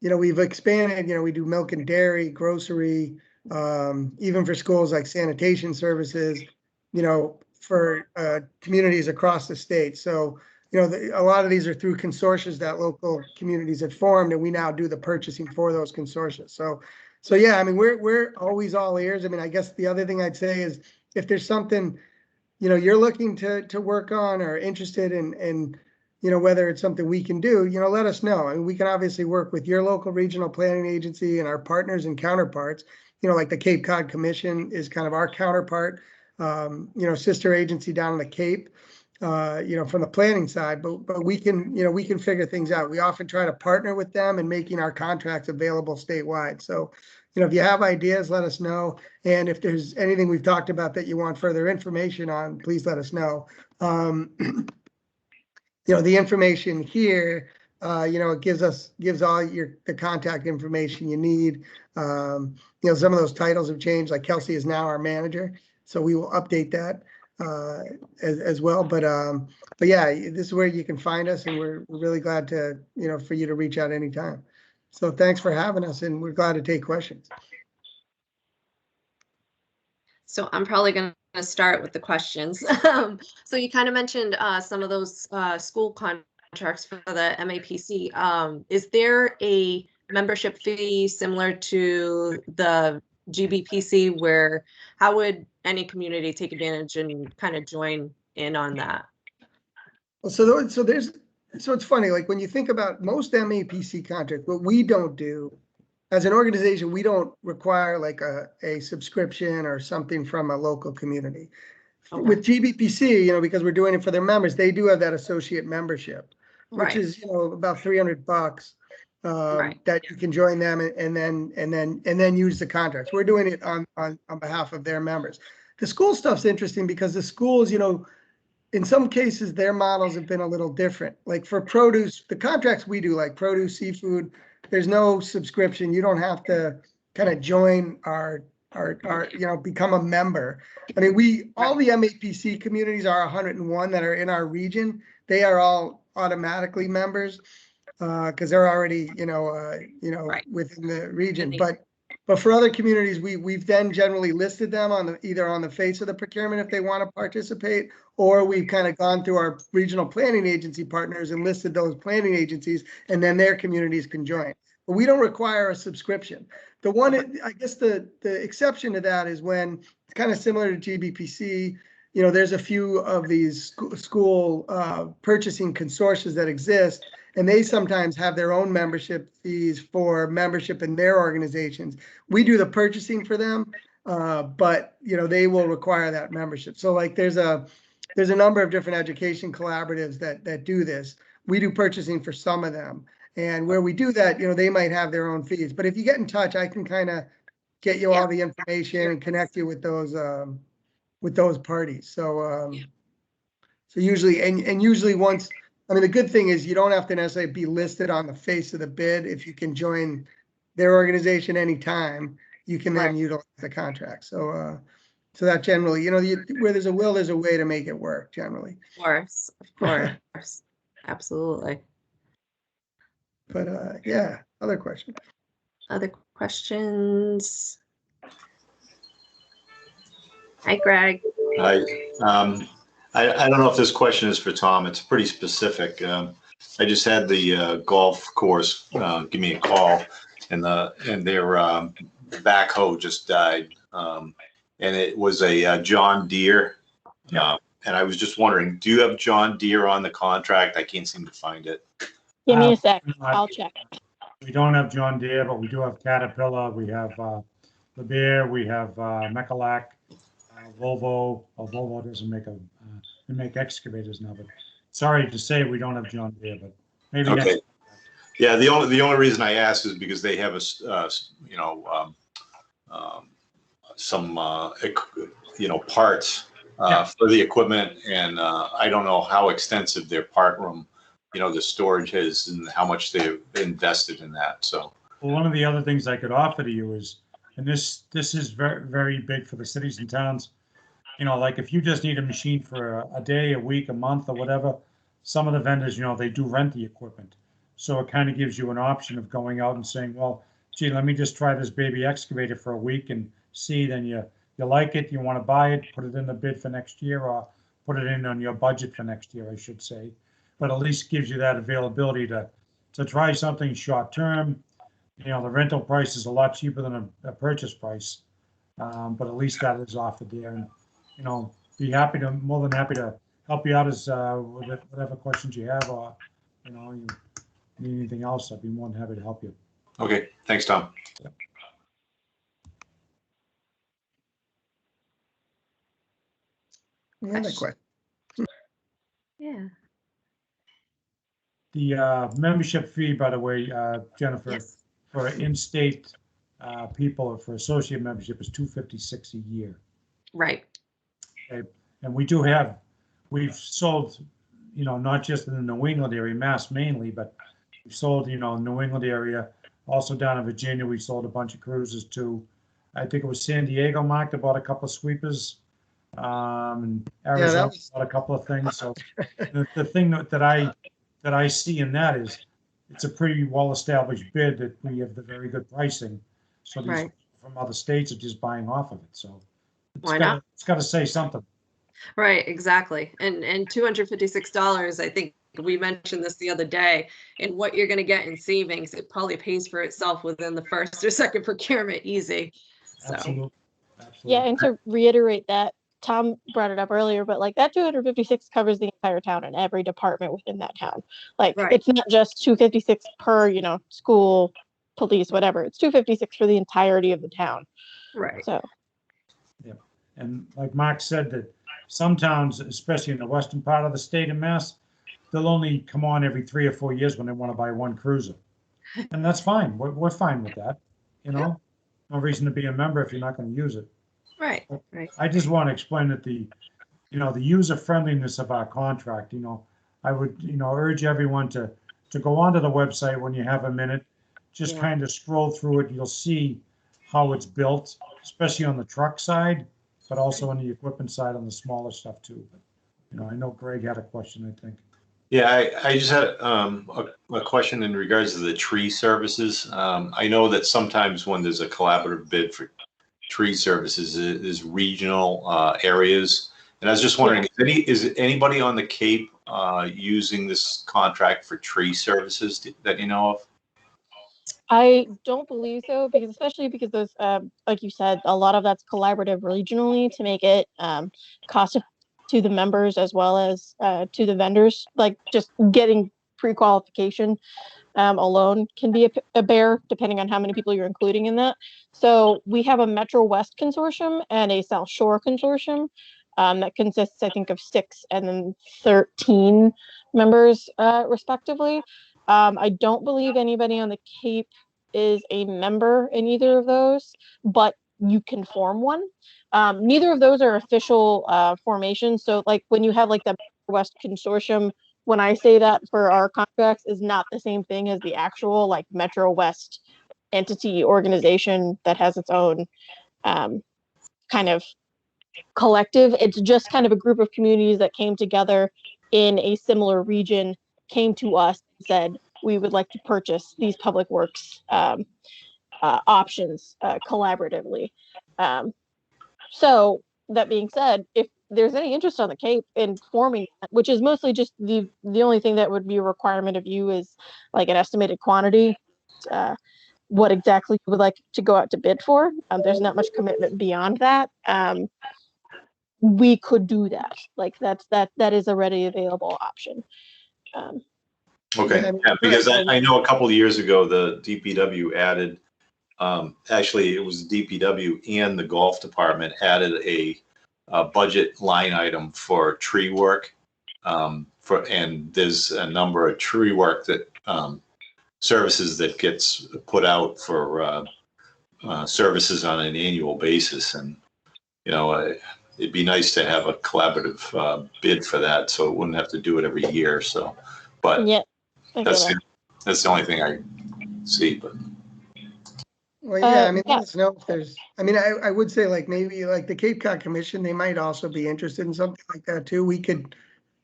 Speaker 3: we've expanded, we do milk and dairy, grocery, even for schools like sanitation services, for communities across the state. So, a lot of these are through consortia that local communities have formed, and we now do the purchasing for those consortia. So yeah, I mean, we're always all ears. I mean, I guess the other thing I'd say is if there's something, you're looking to work on or interested in, whether it's something we can do, let us know. I mean, we can obviously work with your local regional planning agency and our partners and counterparts, like the Cape Cod Commission is kind of our counterpart, sister agency down in the Cape, from the planning side, but we can figure things out. We often try to partner with them in making our contracts available statewide. So, if you have ideas, let us know. And if there's anything we've talked about that you want further information on, please let us know. The information here, it gives all the contact information you need. Some of those titles have changed, like Kelsey is now our manager, so we will update that as well. But yeah, this is where you can find us, and we're really glad to, for you to reach out anytime. So thanks for having us, and we're glad to take questions.
Speaker 1: So I'm probably going to start with the questions. So you kind of mentioned some of those school contracts for the MAPC. Is there a membership fee similar to the GBPC where how would any community take advantage and kind of join in on that?
Speaker 3: Well, so it's funny, like when you think about most MAPC contracts, what we don't do as an organization, we don't require like a subscription or something from a local community.
Speaker 1: Okay.
Speaker 3: With GBPC, because we're doing it for their members, they do have that associate membership, which
Speaker 1: Right.
Speaker 3: is, about $300
Speaker 1: Right.
Speaker 3: that you can join them and then use the contracts. We're doing it on behalf of their members. The school stuff's interesting because the schools, in some cases, their models have been a little different. Like for produce, the contracts we do, like produce, seafood, there's no subscription. You don't have to kind of join our become a member. I mean, all the MAPC communities are 101 that are in our region. They are all automatically members because they're already,
Speaker 1: Right.
Speaker 3: within the region. But for other communities, we've then generally listed them on either on the face of the procurement if they want to participate, or we've kind of gone through our regional planning agency partners and listed those planning agencies, and then their communities can join. But we don't require a subscription. The one, I guess the exception to that is when it's kind of similar to GBPC, there's a few of these school purchasing consortia that exist, and they sometimes have their own membership fees for membership in their organizations. We do the purchasing for them, but they will require that membership. So like there's a number of different education collaboratives that do this. We do purchasing for some of them. And where we do that, they might have their own fees. But if you get in touch, I can kind of get you all the information and connect you with those parties. So so usually and usually once, I mean, the good thing is you don't have to necessarily be listed on the face of the bid. If you can join their organization anytime, you can then utilize the contract. So so that generally, where there's a will, there's a way to make it work generally.
Speaker 1: Of course. Absolutely.
Speaker 3: But yeah, other questions.
Speaker 1: Other questions? Hi, Greg.
Speaker 5: Hi. I don't know if this question is for Tom. It's pretty specific. I just had the golf course give me a call, and their backhoe just died, and it was a John Deere. And I was just wondering, do you have John Deere on the contract? I can't seem to find it.
Speaker 4: Give me a sec. I'll check.
Speaker 2: We don't have John Deere, but we do have Caterpillar. We have the Bear. We have Mechalak, Volvo. Well, Volvo doesn't make they make excavators now, but sorry to say we don't have John Deere, but maybe
Speaker 5: Okay.
Speaker 2: next.
Speaker 5: Yeah, the only reason I asked is because they have some parts for the equipment, and I don't know how extensive their part room, the storage is, and how much they've invested in that. So,
Speaker 2: well, one of the other things I could offer to you is, and this is very, very big for the cities and towns, like if you just need a machine for a day, a week, a month, or whatever, some of the vendors, they do rent the equipment. So it kind of gives you an option of going out and saying, well, gee, let me just try this baby excavator for a week and see, then you like it, you want to buy it, put it in the bid for next year, or put it in on your budget for next year, I should say. But at least gives you that availability to try something short term. The rental price is a lot cheaper than a purchase price, but at least that is offered there. And be more than happy to help you out as with whatever questions you have, or you need anything else, I'd be more than happy to help you.
Speaker 5: okay, thanks, Tom.
Speaker 2: Yep.
Speaker 3: Any other question?
Speaker 1: Yeah.
Speaker 2: The membership fee, by the way, Jennifer,
Speaker 1: Yes.
Speaker 2: for in-state people, for associate membership is $256 a year.
Speaker 1: Right.
Speaker 2: Okay. And we've sold, not just in the New England area, Mass mainly, but we've sold, New England area, also down in Virginia, we sold a bunch of cruises to, I think it was San Diego, Mark, that bought a couple of sweepers. And Arizona bought a couple of things. So the thing that I see in that is it's a pretty well-established bid that we have the very good pricing. So these from other states are just buying off of it. So
Speaker 1: Why not?
Speaker 2: It's gotta say something.
Speaker 1: Right, exactly. And $256, I think we mentioned this the other day, and what you're gonna get in savings, it probably pays for itself within the first or second procurement easy. So,
Speaker 2: Absolutely.
Speaker 4: Yeah,
Speaker 2: Absolutely.
Speaker 4: and to reiterate that, Tom brought it up earlier, but like that 256 covers the entire town and every department within that town. Like
Speaker 1: Right.
Speaker 4: it's not just 256 per, you know, school, police, whatever. It's 256 for the entirety of the town.
Speaker 1: right,
Speaker 4: So
Speaker 2: And like Mark said, that some towns, especially in the western part of the state of Mass, they'll only come on every 3 or 4 years when they want to buy one cruiser. And that's fine. We're fine with that. You know, no reason to be a member if you're not going to use it.
Speaker 1: right, right.
Speaker 2: I just want to explain that the user friendliness of our contract, I would, urge everyone to go onto the website when you have a minute, just
Speaker 1: Yeah.
Speaker 2: kind of scroll through it. You'll see how it's built, especially on the truck side, but also on the equipment side on the smaller stuff too. But, I know Greg had a question, I think.
Speaker 5: Yeah, I just had a question in regards to the tree services. I know that sometimes when there's a collaborative bid for tree services, there's regional areas. And I was just wondering, is anybody on the Cape using this contract for tree services that you know of?
Speaker 4: I don't believe so, because especially because those, like you said, a lot of that's collaborative regionally to make it cost to the members as well as to the vendors. Like just getting pre-qualification alone can be a bear, depending on how many people you're including in that. So we have a Metro West consortium and a South Shore consortium that consists, I think, of 6 and then 13 members, respectively. I don't believe anybody on the Cape is a member in either of those, but you can form one. Neither of those are official formations. So like when you have like the West consortium, when I say that for our contracts is not the same thing as the actual like Metro West entity organization that has its own kind of collective. It's just kind of a group of communities that came together in a similar region, came to us and said, we would like to purchase these public works options collaboratively. So that being said, if there's any interest on the Cape in forming that, which is mostly just the only thing that would be a requirement of you is like an estimated quantity, what exactly you would like to go out to bid for. There's not much commitment beyond that. We could do that. Like that is a ready available option.
Speaker 5: Okay, yeah, because I know a couple of years ago, the DPW added, actually it was DPW and the golf department added a budget line item for tree work. And there's a number of tree work that services that gets put out for services on an annual basis. And, it'd be nice to have a collaborative bid for that, so it wouldn't have to do it every year. So, but
Speaker 4: Yeah,
Speaker 5: that's the only thing I see. But
Speaker 3: Well, yeah, I mean,
Speaker 4: yeah.
Speaker 3: let us know if there's, I mean, I would say like maybe like the Cape Cod Commission, they might also be interested in something like that too. We could,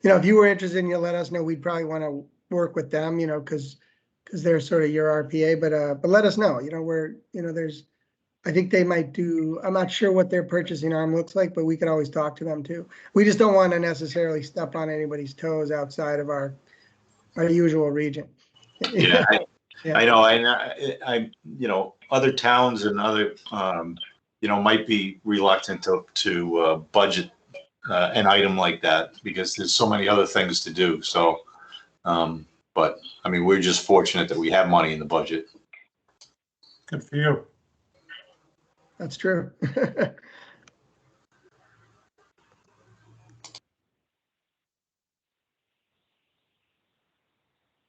Speaker 3: if you were interested and you let us know, we'd probably want to work with them, because they're sort of your RPA, but let us know, there's, I think they might do, I'm not sure what their purchasing arm looks like, but we could always talk to them too. We just don't want to necessarily step on anybody's toes outside of our usual region.
Speaker 5: yeah,
Speaker 3: Yeah.
Speaker 5: I know, I other towns and other, might be reluctant to budget an item like that because there's so many other things to do. So, but I mean, we're just fortunate that we have money in the budget.
Speaker 2: Good for you.
Speaker 3: That's true.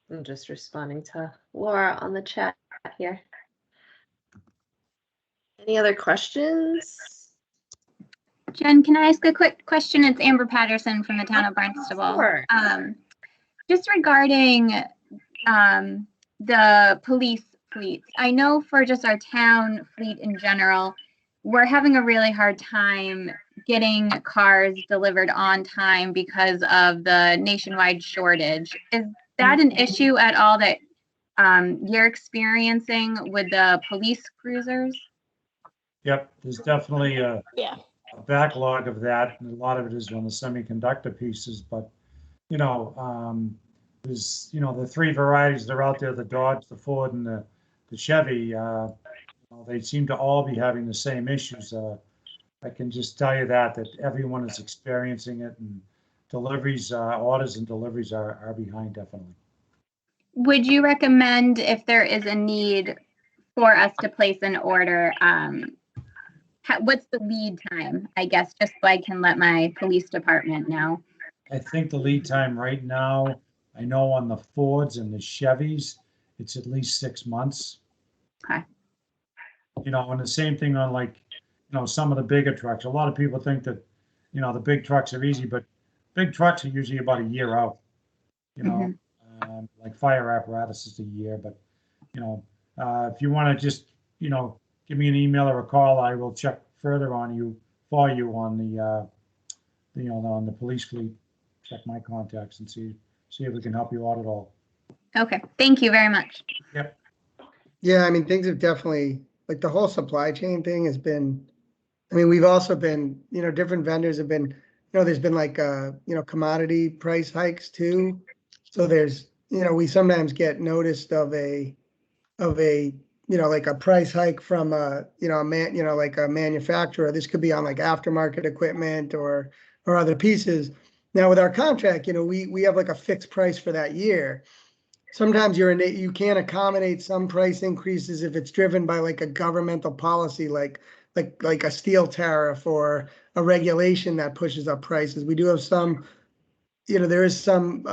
Speaker 1: I'm just responding to Laura on the chat here. Any other questions?
Speaker 6: Jen, can I ask a quick question? It's Amber Patterson from the town of Barnstable.
Speaker 1: Sure.
Speaker 6: Just regarding the police fleets. I know for just our town fleet in general, we're having a really hard time getting cars delivered on time because of the nationwide shortage. Is that an issue at all that you're experiencing with the police cruisers?
Speaker 2: Yep, there's definitely
Speaker 4: Yeah.
Speaker 2: a backlog of that, and a lot of it is on the semiconductor pieces, but, there's, the three varieties that are out there, the Dodge, the Ford, and the Chevy, they seem to all be having the same issues. I can just tell you that everyone is experiencing it, and deliveries, orders and deliveries are behind definitely.
Speaker 6: Would you recommend, if there is a need for us to place an order, what's the lead time, I guess, just so I can let my police department know?
Speaker 2: I think the lead time right now, I know on the Fords and the Chevys, it's at least 6 months.
Speaker 6: Okay.
Speaker 2: And the same thing on some of the bigger trucks. A lot of people think that, the big trucks are easy, but big trucks are usually about a year out. Like fire apparatus is a year, but, if you want to just, give me an email or a call, I will check further on the police fleet, check my contacts and see if we can help you out at all.
Speaker 6: Okay, thank you very much.
Speaker 2: Yep.
Speaker 3: Yeah, I mean, things have definitely, like the whole supply chain thing has been, we've also been, different vendors have been, there's been like, commodity price hikes too. So there's, we sometimes get noticed of a, like a price hike from like a manufacturer. This could be on like aftermarket equipment or other pieces. Now with our contract, we have like a fixed price for that year. Sometimes you can't accommodate some price increases if it's driven by like a governmental policy, like a steel tariff or a regulation that pushes up prices. We do have some, there is some,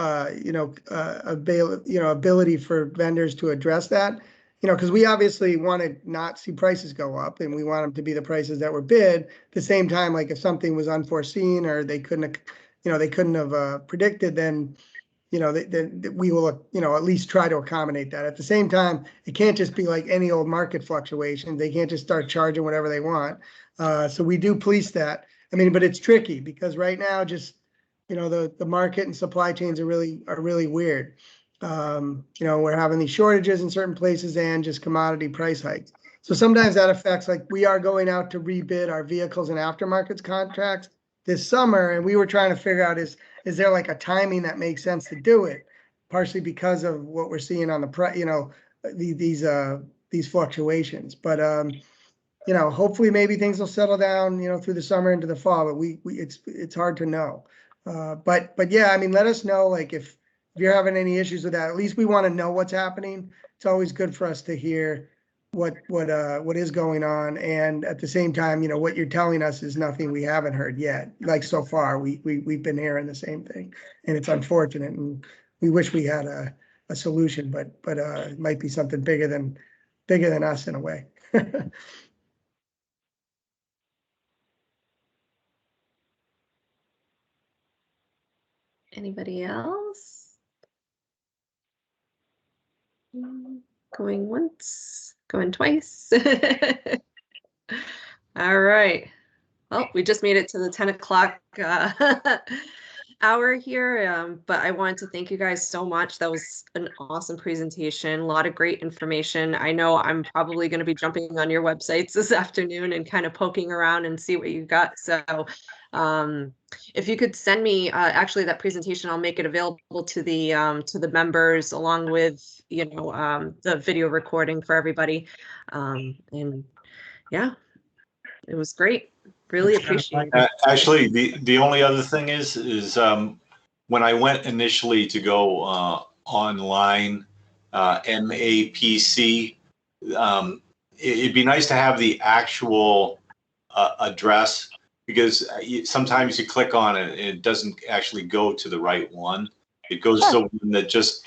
Speaker 3: ability for vendors to address that, because we obviously want to not see prices go up, and we want them to be the prices that were bid. At the same time, like if something was unforeseen or they couldn't have predicted, then we will, at least try to accommodate that. At the same time, it can't just be like any old market fluctuation. They can't just start charging whatever they want. So we do police that. But it's tricky because right now, just, the market and supply chains are really weird. We're having these shortages in certain places and just commodity price hikes. So sometimes that affects, like we are going out to rebid our vehicles and aftermarkets contracts this summer. And we were trying to figure out, is there like a timing that makes sense to do it? Partially because of what we're seeing on the price, these fluctuations. But hopefully maybe things will settle down, through the summer into the fall. But it's hard to know. But yeah, let us know, like if you're having any issues with that. At least we want to know what's happening. It's always good for us to hear what is going on, and at the same time, what you're telling us is nothing we haven't heard yet. Like so far, we've been hearing the same thing, and it's unfortunate, and we wish we had a solution, but it might be something bigger than us in a way.
Speaker 1: Anybody else? Going once, going twice. All right. Well, we just made it to the 10 o'clock hour here, but I wanted to thank you guys so much. That was an awesome presentation, a lot of great information. I know I'm probably going to be jumping on your websites this afternoon and kind of poking around and see what you got. So if you could send me actually that presentation, I'll make it available to the members along with the video recording for everybody. And yeah, it was great. Really appreciate it.
Speaker 5: Actually, the only other thing is when I went initially to go online, MAPC, it'd be nice to have the actual address, because sometimes you click on it and it doesn't actually go to the right one. It goes to one that just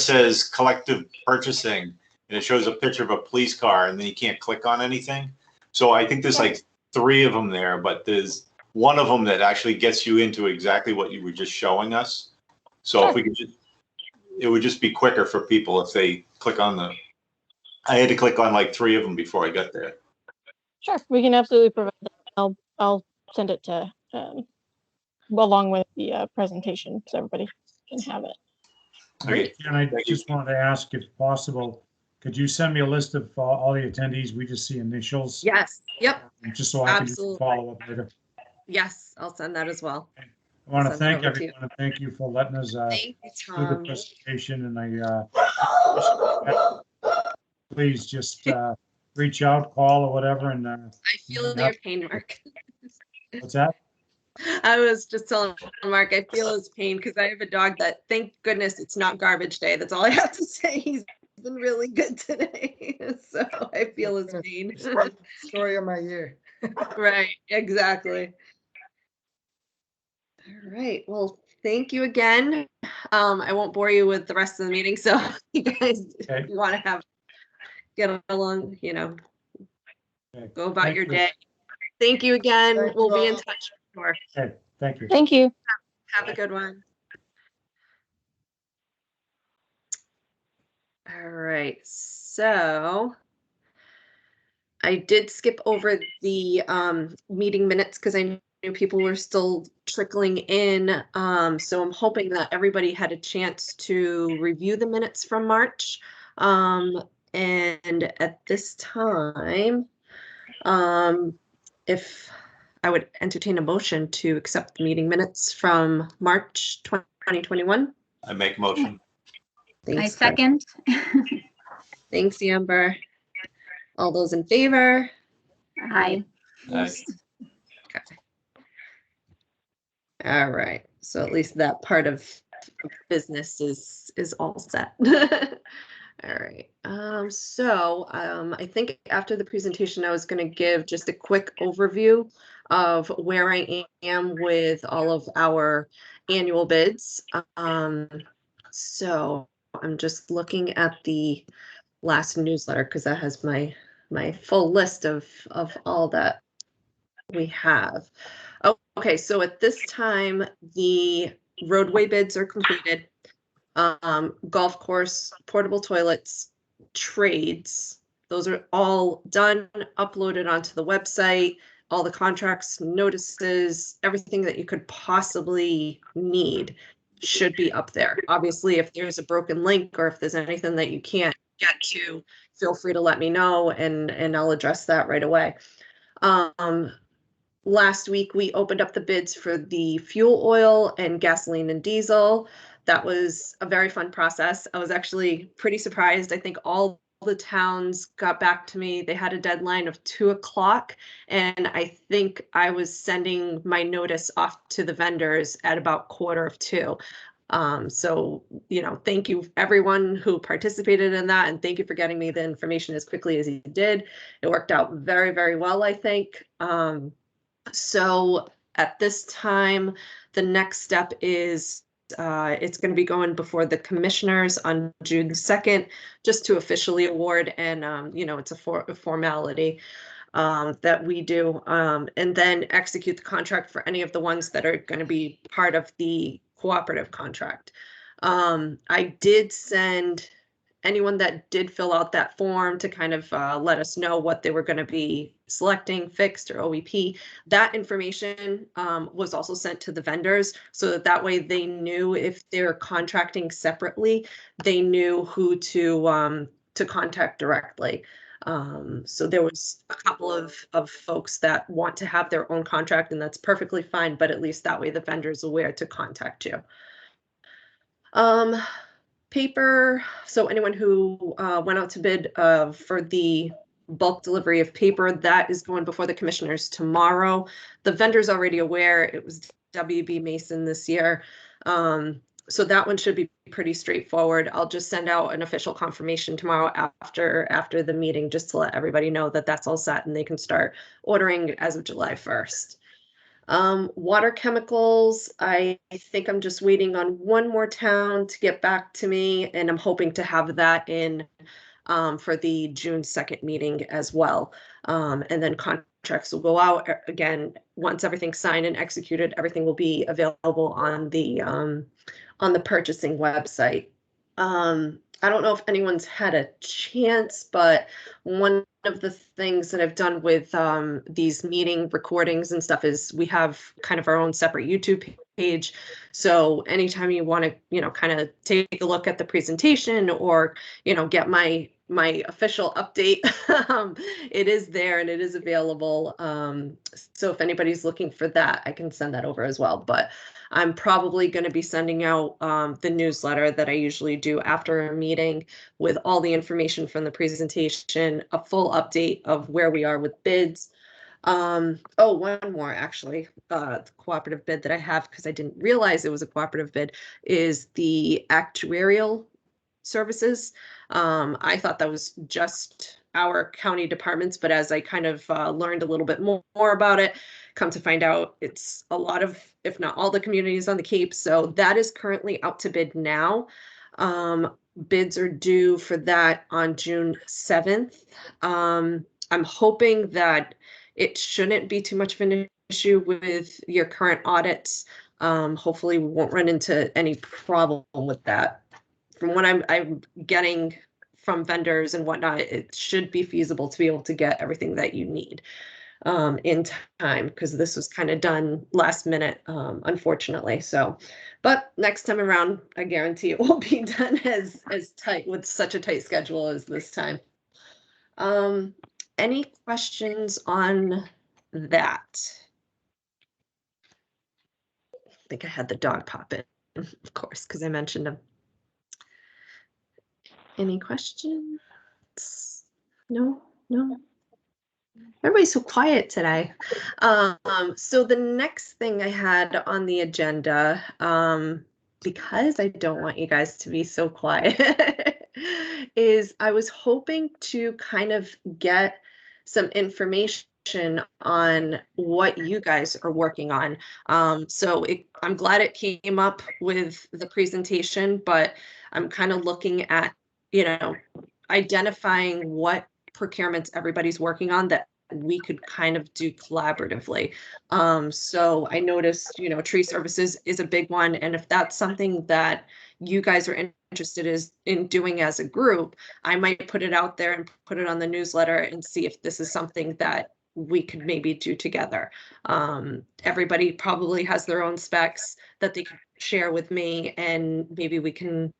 Speaker 5: says collective purchasing, and it shows a picture of a police car, and then you can't click on anything. So I think there's like 3 of them there, but there's one of them that actually gets you into exactly what you were just showing us. So if we could it would just be quicker for people if they click on I had to click on like 3 of them before I got there.
Speaker 4: Sure, we can absolutely provide that. I'll send it to along with the presentation so everybody can have it.
Speaker 5: Okay.
Speaker 2: And I just wanted to ask, if possible, could you send me a list of all the attendees? We just see initials.
Speaker 1: Yes. Yep.
Speaker 2: Just so I can just follow up later.
Speaker 1: Yes, I'll send that as well.
Speaker 2: I want to
Speaker 1: Send it
Speaker 2: thank
Speaker 1: over to you.
Speaker 2: everyone and thank you for letting us
Speaker 1: Thank you,
Speaker 2: do the
Speaker 1: Tom.
Speaker 2: presentation, and please just reach out, call or whatever, and
Speaker 1: I feel
Speaker 2: yeah.
Speaker 1: your pain, Mark.
Speaker 2: what's that?
Speaker 1: I was just telling Mark, I feel his pain because I have a dog that, thank goodness, it's not garbage day. That's all I have to say. He's been really good today. So I feel his pain.
Speaker 3: Story of my year.
Speaker 1: Right, exactly. All right, well, thank you again. I won't bore you with the rest of the meeting, so you guys,
Speaker 2: Okay.
Speaker 1: if you want to get along,
Speaker 2: Okay.
Speaker 1: go about
Speaker 2: Thank
Speaker 1: your
Speaker 2: you.
Speaker 1: day. Thank you again.
Speaker 3: Thank
Speaker 1: We'll
Speaker 3: you
Speaker 1: be in
Speaker 3: all.
Speaker 1: touch more.
Speaker 2: Okay, thank you.
Speaker 4: Thank you.
Speaker 1: Have a good one. All right, so I did skip over the meeting minutes because I knew people were still trickling in. So I'm hoping that everybody had a chance to review the minutes from March. And at this time, if I would entertain a motion to accept the meeting minutes from March 2021.
Speaker 5: I make motion.
Speaker 6: I
Speaker 1: Thanks,
Speaker 6: second.
Speaker 1: Thanks, Amber. All those in favor?
Speaker 6: Aye.
Speaker 5: Aye.
Speaker 1: Okay. All right. So at least that part of business is all set. All right. I think after the presentation, I was going to give just a quick overview of where I am with all of our annual bids. So I'm just looking at the last newsletter because that has my full list of all that we have. Oh, okay, so at this time, the roadway bids are completed. Golf course, portable toilets, trades, those are all done, uploaded onto the website, all the contracts, notices, everything that you could possibly need should be up there. Obviously, if there's a broken link or if there's anything that you can't get to, feel free to let me know and I'll address that right away. Last week, we opened up the bids for the fuel oil and gasoline and diesel. That was a very fun process. I was actually pretty surprised. I think all the towns got back to me. They had a deadline of 2 o'clock, and I think I was sending my notice off to the vendors at about 1:45. So, thank you everyone who participated in that, and thank you for getting me the information as quickly as you did. It worked out very, very well, I think. So at this time, the next step is it's going to be going before the commissioners on June 2nd, just to officially award. And, it's a formality that we do, and then execute the contract for any of the ones that are going to be part of the cooperative contract. I did send anyone that did fill out that form to kind of let us know what they were going to be selecting, fixed or OEP. That information was also sent to the vendors so that way they knew if they're contracting separately, they knew who to contact directly. So there was a couple of folks that want to have their own contract, and that's perfectly fine, but at least that way the vendor's aware to contact you. Paper, so anyone who went out to bid for the bulk delivery of paper, that is going before the commissioners tomorrow. The vendor's already aware. It was WB Mason this year. So that one should be pretty straightforward. I'll just send out an official confirmation tomorrow after the meeting, just to let everybody know that that's all set and they can start ordering as of July 1st. Water chemicals, I think I'm just waiting on one more town to get back to me, and I'm hoping to have that in for the June 2nd meeting as well. And then contracts will go out again. Once everything's signed and executed, everything will be available on the purchasing website. I don't know if anyone's had a chance, but one of the things that I've done with these meeting recordings and stuff is we have kind of our own separate YouTube page. So anytime you want to, kind of take a look at the presentation or, get my my official update. It is there and it is available. So if anybody's looking for that, I can send that over as well. But I'm probably going to be sending out the newsletter that I usually do after a meeting with all the information from the presentation, a full update of where we are with bids. Oh, one more actually, the cooperative bid that I have, because I didn't realize it was a cooperative bid, is the actuarial services. I thought that was just our county departments, but as I kind of learned a little bit more about it, come to find out it's a lot of, if not all the communities on the Cape. So that is currently out to bid now. Bids are due for that on June 7th. I'm hoping that it shouldn't be too much of an issue with your current audits. Hopefully we won't run into any problem with that. From what I'm getting from vendors and whatnot, it should be feasible to be able to get everything that you need in time, because this was kind of done last minute, unfortunately. So, but next time around, I guarantee it won't be done as tight with such a tight schedule as this time. Any questions on that? I think I had the dog pop in, of course, because I mentioned him. Any questions? No. Everybody's so quiet today. So the next thing I had on the agenda, because I don't want you guys to be so quiet, is I was hoping to kind of get some information on what you guys are working on. So I'm glad it came up with the presentation, but I'm kind of looking at, identifying what procurements everybody's working on that we could kind of do collaboratively. So I noticed, tree services is a big one. And if that's something that you guys are interested in doing as a group, I might put it out there and put it on the newsletter and see if this is something that we could maybe do together. Everybody probably has their own specs that they can share with me, and maybe we can,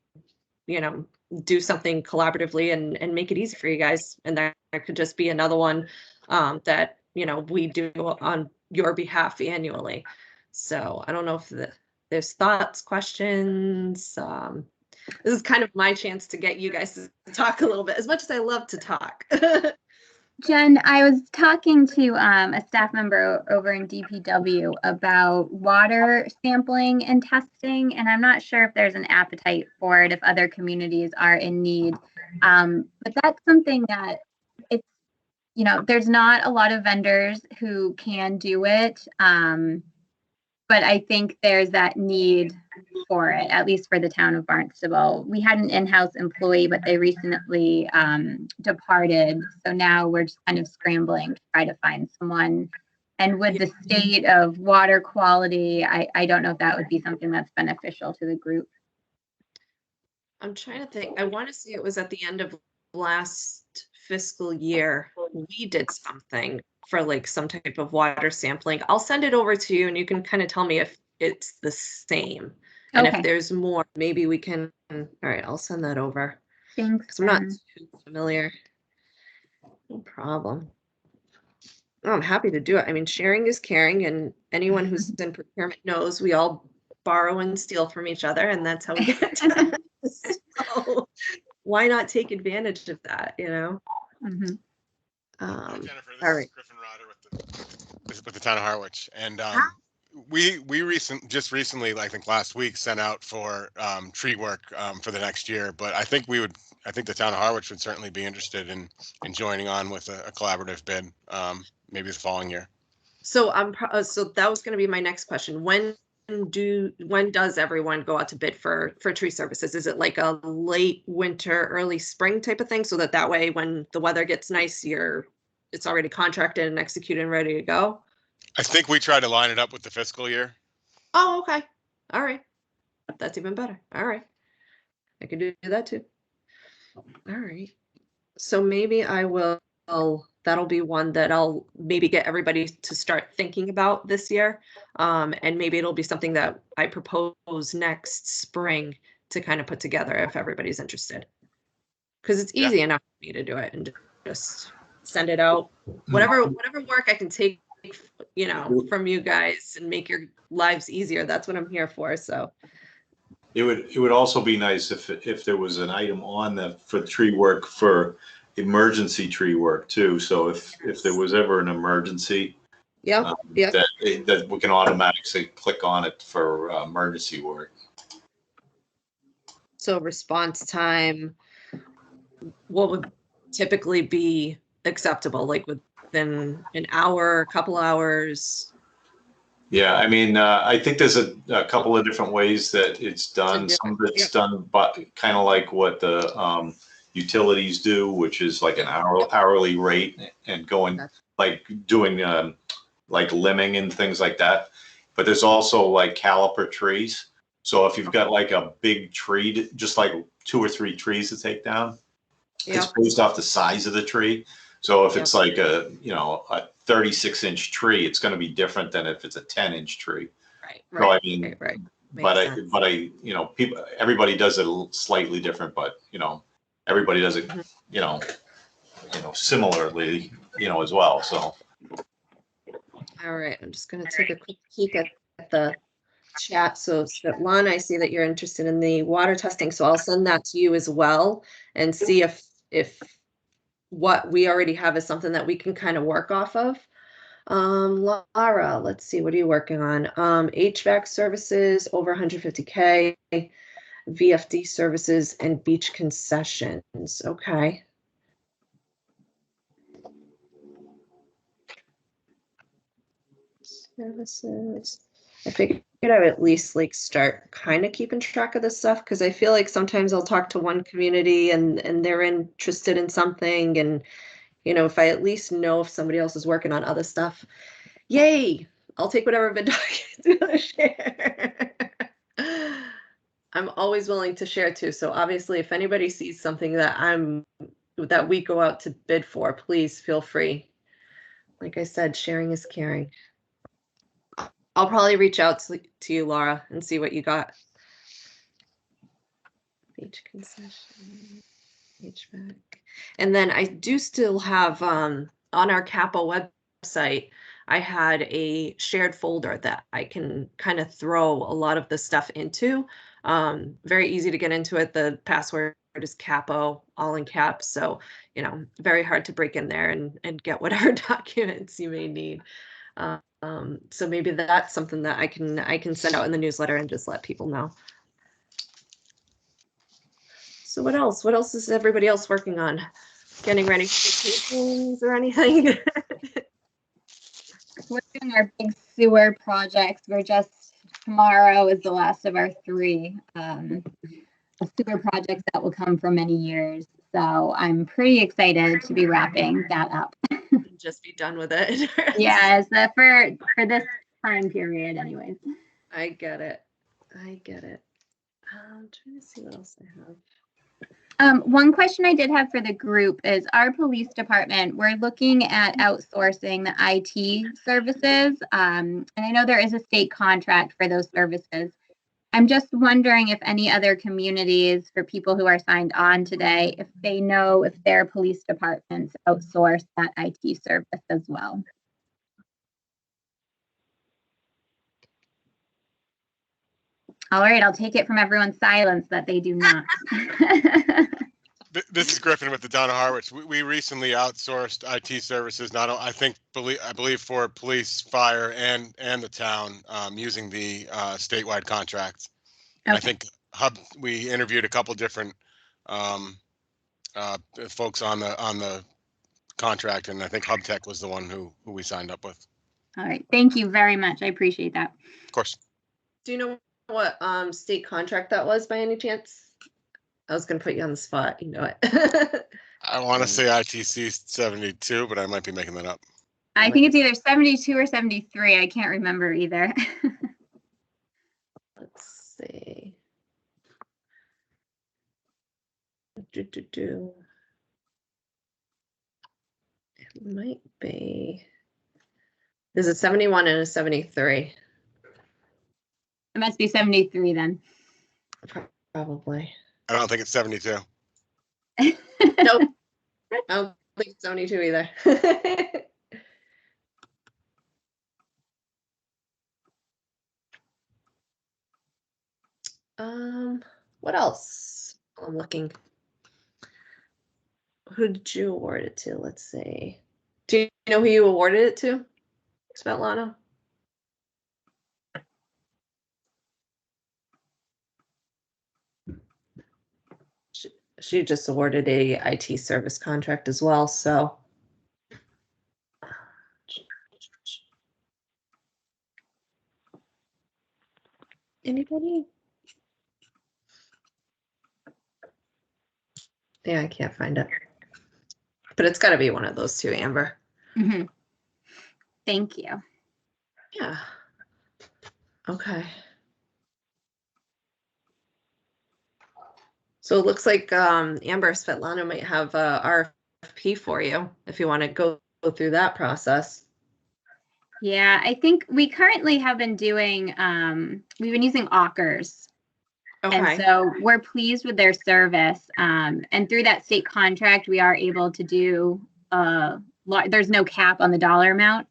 Speaker 1: do something collaboratively and make it easy for you guys. And that could just be another one that, we do on your behalf annually. So I don't know if there's thoughts, questions. This is kind of my chance to get you guys to talk a little bit, as much as I love to talk.
Speaker 6: Jen, I was talking to a staff member over in DPW about water sampling and testing, and I'm not sure if there's an appetite for it if other communities are in need. But that's something that it's, there's not a lot of vendors who can do it. But I think there's that need for it, at least for the town of Barnstable. We had an in-house employee, but they recently departed. So now we're just kind of scrambling to try to find someone. And with the state of water quality, I don't know if that would be something that's beneficial to the group.
Speaker 1: I'm trying to think. I want to say it was at the end of last fiscal year, we did something for like some type of water sampling. I'll send it over to you and you can kind of tell me if it's the same. And
Speaker 6: Okay.
Speaker 1: if there's more, maybe we can, all right, I'll send that over.
Speaker 6: Thanks.
Speaker 1: Because I'm not too familiar. No problem. Oh, I'm happy to do it. I mean, sharing is caring, and anyone who's in procurement knows we all borrow and steal from each other, and that's how we get done. So why not take advantage of that,
Speaker 6: Mm-hmm.
Speaker 7: Jennifer, this
Speaker 1: all
Speaker 7: is
Speaker 1: right.
Speaker 7: Griffin Roder with the town of Harwich, and we just recently, I think last week, sent out for tree work for the next year. But I think the town of Harwich would certainly be interested in joining on with a collaborative bid, maybe the following year.
Speaker 1: So so that was going to be my next question. When does everyone go out to bid for tree services? Is it like a late winter, early spring type of thing, so that way when the weather gets nice, it's already contracted and executed and ready to go?
Speaker 7: I think we try to line it up with the fiscal year.
Speaker 1: Oh, okay. All right. That's even better. All right. I can do that too. All right. So maybe that'll be one that I'll maybe get everybody to start thinking about this year. And maybe it'll be something that I propose next spring to kind of put together if everybody's interested. because it's
Speaker 7: Yeah.
Speaker 1: easy enough for me to do it and just send it out. Whatever work I can take, you know, from you guys and make your lives easier. That's what I'm here for. So
Speaker 5: It would also be nice if there was an item on the for tree work for emergency tree work too. So if there was ever an emergency,
Speaker 1: yeah, yeah.
Speaker 5: that we can automatically click on it for emergency work.
Speaker 1: So response time, what would typically be acceptable? Like within an hour, a couple hours?
Speaker 5: Yeah, I mean, I think there's a couple of different ways that it's done.
Speaker 1: do it.
Speaker 5: Some of it's
Speaker 1: Yep.
Speaker 5: done, but kind of like what the utilities do, which is like an hourly rate and going
Speaker 1: Okay.
Speaker 5: like doing like limbing and things like that. But there's also like caliper trees. So if you've got like a big tree, just like 2 or 3 trees to take down,
Speaker 1: Yeah.
Speaker 5: it's based off the size of the tree. So if
Speaker 1: Yep.
Speaker 5: it's like a 36-inch tree, it's going to be different than if it's a 10-inch tree.
Speaker 1: Right.
Speaker 5: So I
Speaker 1: Right.
Speaker 5: mean,
Speaker 1: Right.
Speaker 5: but
Speaker 1: Makes sense.
Speaker 5: people, everybody does it slightly different, but everybody does it,
Speaker 1: Mhm.
Speaker 5: similarly, as well. So.
Speaker 1: All right. I'm just going to take a quick peek at the chat. So Svetlana, I see that you're interested in the water testing. So I'll send that to you as well and see if what we already have is something that we can kind of work off of. Laura, let's see, what are you working on? HVAC services over 150K, VFD services and beach concessions. Okay. Services. I figured I would at least like start kind of keeping track of this stuff because I feel like sometimes I'll talk to one community and they're interested in something, and if I at least know if somebody else is working on other stuff, yay! I'll take whatever bid documents you want to share. I'm always willing to share too. So obviously, if anybody sees something that we go out to bid for, please feel free. Like I said, sharing is caring. I'll probably reach out to you, Laura, and see what you got. Beach concession, HVAC. And then I do still have on our CCAPPO website, I had a shared folder that I can kind of throw a lot of the stuff into. Very easy to get into it. The password is CCAPPO, all in caps. So, very hard to break in there and get whatever documents you may need. So maybe that's something that I can send out in the newsletter and just let people know. So what else? What else is everybody else working on? Getting ready for vacations or anything?
Speaker 6: We're doing our big sewer projects. Tomorrow is the last of our 3 sewer projects that will come for many years. So I'm pretty excited to be wrapping that up.
Speaker 1: Just be done with it.
Speaker 6: Yes, for this time period anyways.
Speaker 1: I get it. I'm trying to see what else I have.
Speaker 6: One question I did have for the group is our police department, we're looking at outsourcing the IT services. And I know there is a state contract for those services. I'm just wondering if any other communities, for people who are signed on today, if they know if their police departments outsource that IT service as well. All right, I'll take it from everyone's silence that they do not.
Speaker 7: This is Griffin with the town of Harwich. We recently outsourced IT services. I believe for police, fire, and the town using the statewide contracts. And
Speaker 6: Okay.
Speaker 7: I think we interviewed a couple different folks on the contract, and I think HubTech was the one who we signed up with.
Speaker 6: All right, thank you very much. I appreciate that.
Speaker 7: Of course.
Speaker 1: Do you know what state contract that was by any chance? I was going to put you on the spot. You know it.
Speaker 7: I want to say ITC 72, but I might be making that up.
Speaker 6: I think it's either 72 or 73. I can't remember either.
Speaker 1: Let's see. It might be. There's a 71 and a 73.
Speaker 6: It must be 73 then.
Speaker 1: Probably.
Speaker 7: I don't think it's 72.
Speaker 1: Nope. I don't think it's Sony too either. What else? I'm looking. Who did you award it to? Let's see. Do you know who you awarded it to, Svetlana? She just awarded a IT service contract as well, so. Anybody? Yeah, I can't find it. But it's got to be one of those two, Amber.
Speaker 6: Mhm. Thank you.
Speaker 1: Yeah. Okay. So it looks like Amber, Svetlana might have a RFP for you if you want to go through that process.
Speaker 6: Yeah, I think we currently have been doing, we've been using Awkers. And
Speaker 1: Okay.
Speaker 6: so we're pleased with their service. And through that state contract, we are able to do, there's no cap on the dollar amount.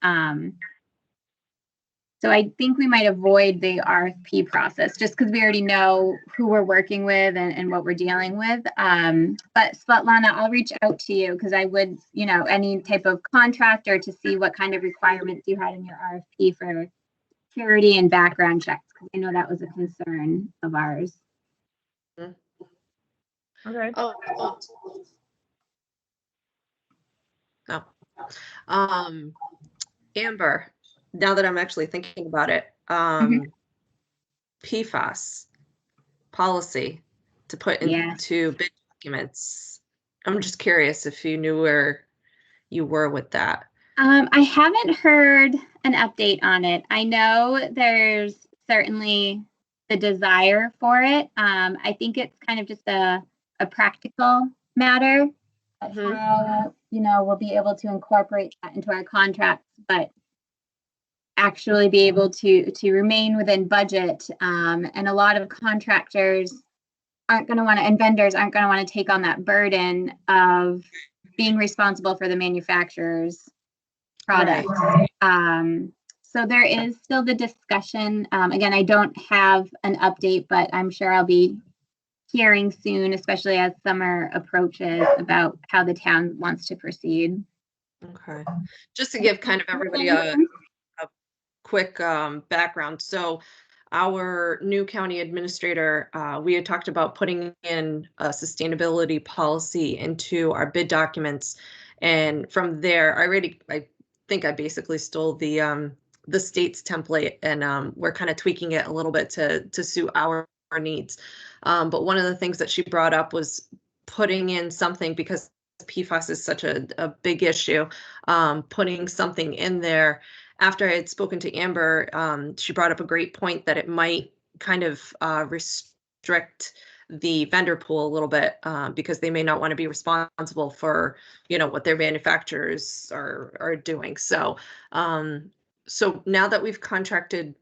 Speaker 6: So I think we might avoid the RFP process just because we already know who we're working with and what we're dealing with. But Svetlana, I'll reach out to you because I would, any type of contractor to see what kind of requirements you had in your RFP for security and background checks, because I know that was a concern of ours.
Speaker 4: Okay.
Speaker 1: Oh. No. Amber, now that I'm actually thinking about it, PFAS policy to put into bid documents. I'm just curious if you knew where you were with that.
Speaker 6: I haven't heard an update on it. I know there's certainly the desire for it. I think it's kind of just a practical matter of how, we'll be able to incorporate that into our contracts, but actually be able to remain within budget. And a lot of contractors aren't going to want to, and vendors aren't going to want to take on that burden of being responsible for the manufacturer's product. Right. So there is still the discussion. Again, I don't have an update, but I'm sure I'll be hearing soon, especially as summer approaches, about how the town wants to proceed.
Speaker 1: Okay. Just to give kind of everybody a quick background. So our new county administrator, we had talked about putting in a sustainability policy into our bid documents. And from there, I think I basically stole the state's template, and we're kind of tweaking it a little bit to suit our needs. But one of the things that she brought up was putting in something, because PFAS is such a big issue, putting something in there. After I had spoken to Amber, she brought up a great point that it might kind of restrict the vendor pool a little bit, because they may not want to be responsible for, what their manufacturers are doing. So, so now that we've contracted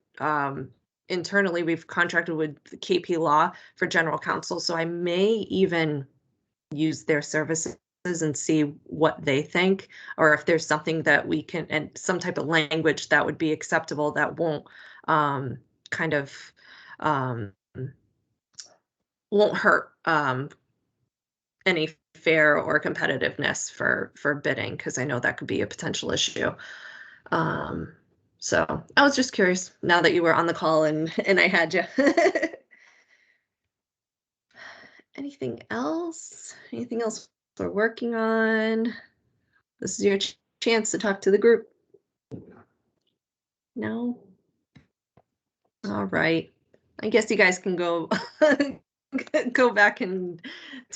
Speaker 1: internally, we've contracted with the KP Law for general counsel. So I may even use their services and see what they think, or if there's something that we can, and some type of language that would be acceptable that won't won't hurt any fair or competitiveness for bidding, because I know that could be a potential issue. So I was just curious now that you were on the call and I had you. Anything else? Anything else we're working on? This is your chance to talk to the group. No? All right. I guess you guys can go go back to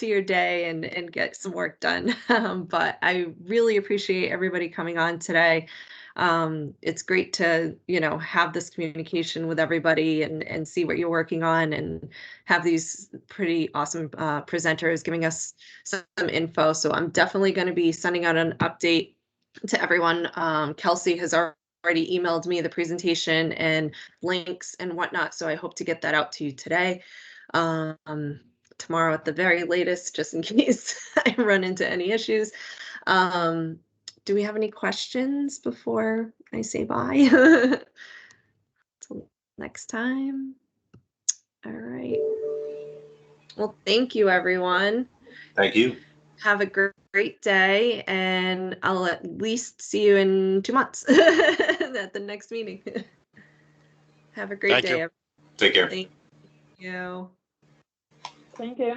Speaker 1: your day and get some work done. But I really appreciate everybody coming on today. It's great to, have this communication with everybody and see what you're working on, and have these pretty awesome presenters giving us some info. So I'm definitely going to be sending out an update to everyone. Kelsey has already emailed me the presentation and links and whatnot, so I hope to get that out to you today. tomorrow at the very latest, just in case I run into any issues. Do we have any questions before I say bye? Till next time. All right. Well, thank you, everyone.
Speaker 5: Thank you.
Speaker 1: Have a great day, and I'll at least see you in 2 months at the next meeting. Have a great
Speaker 7: Thank you.
Speaker 1: day.
Speaker 5: Take care.
Speaker 1: Thank you.
Speaker 4: Thank you.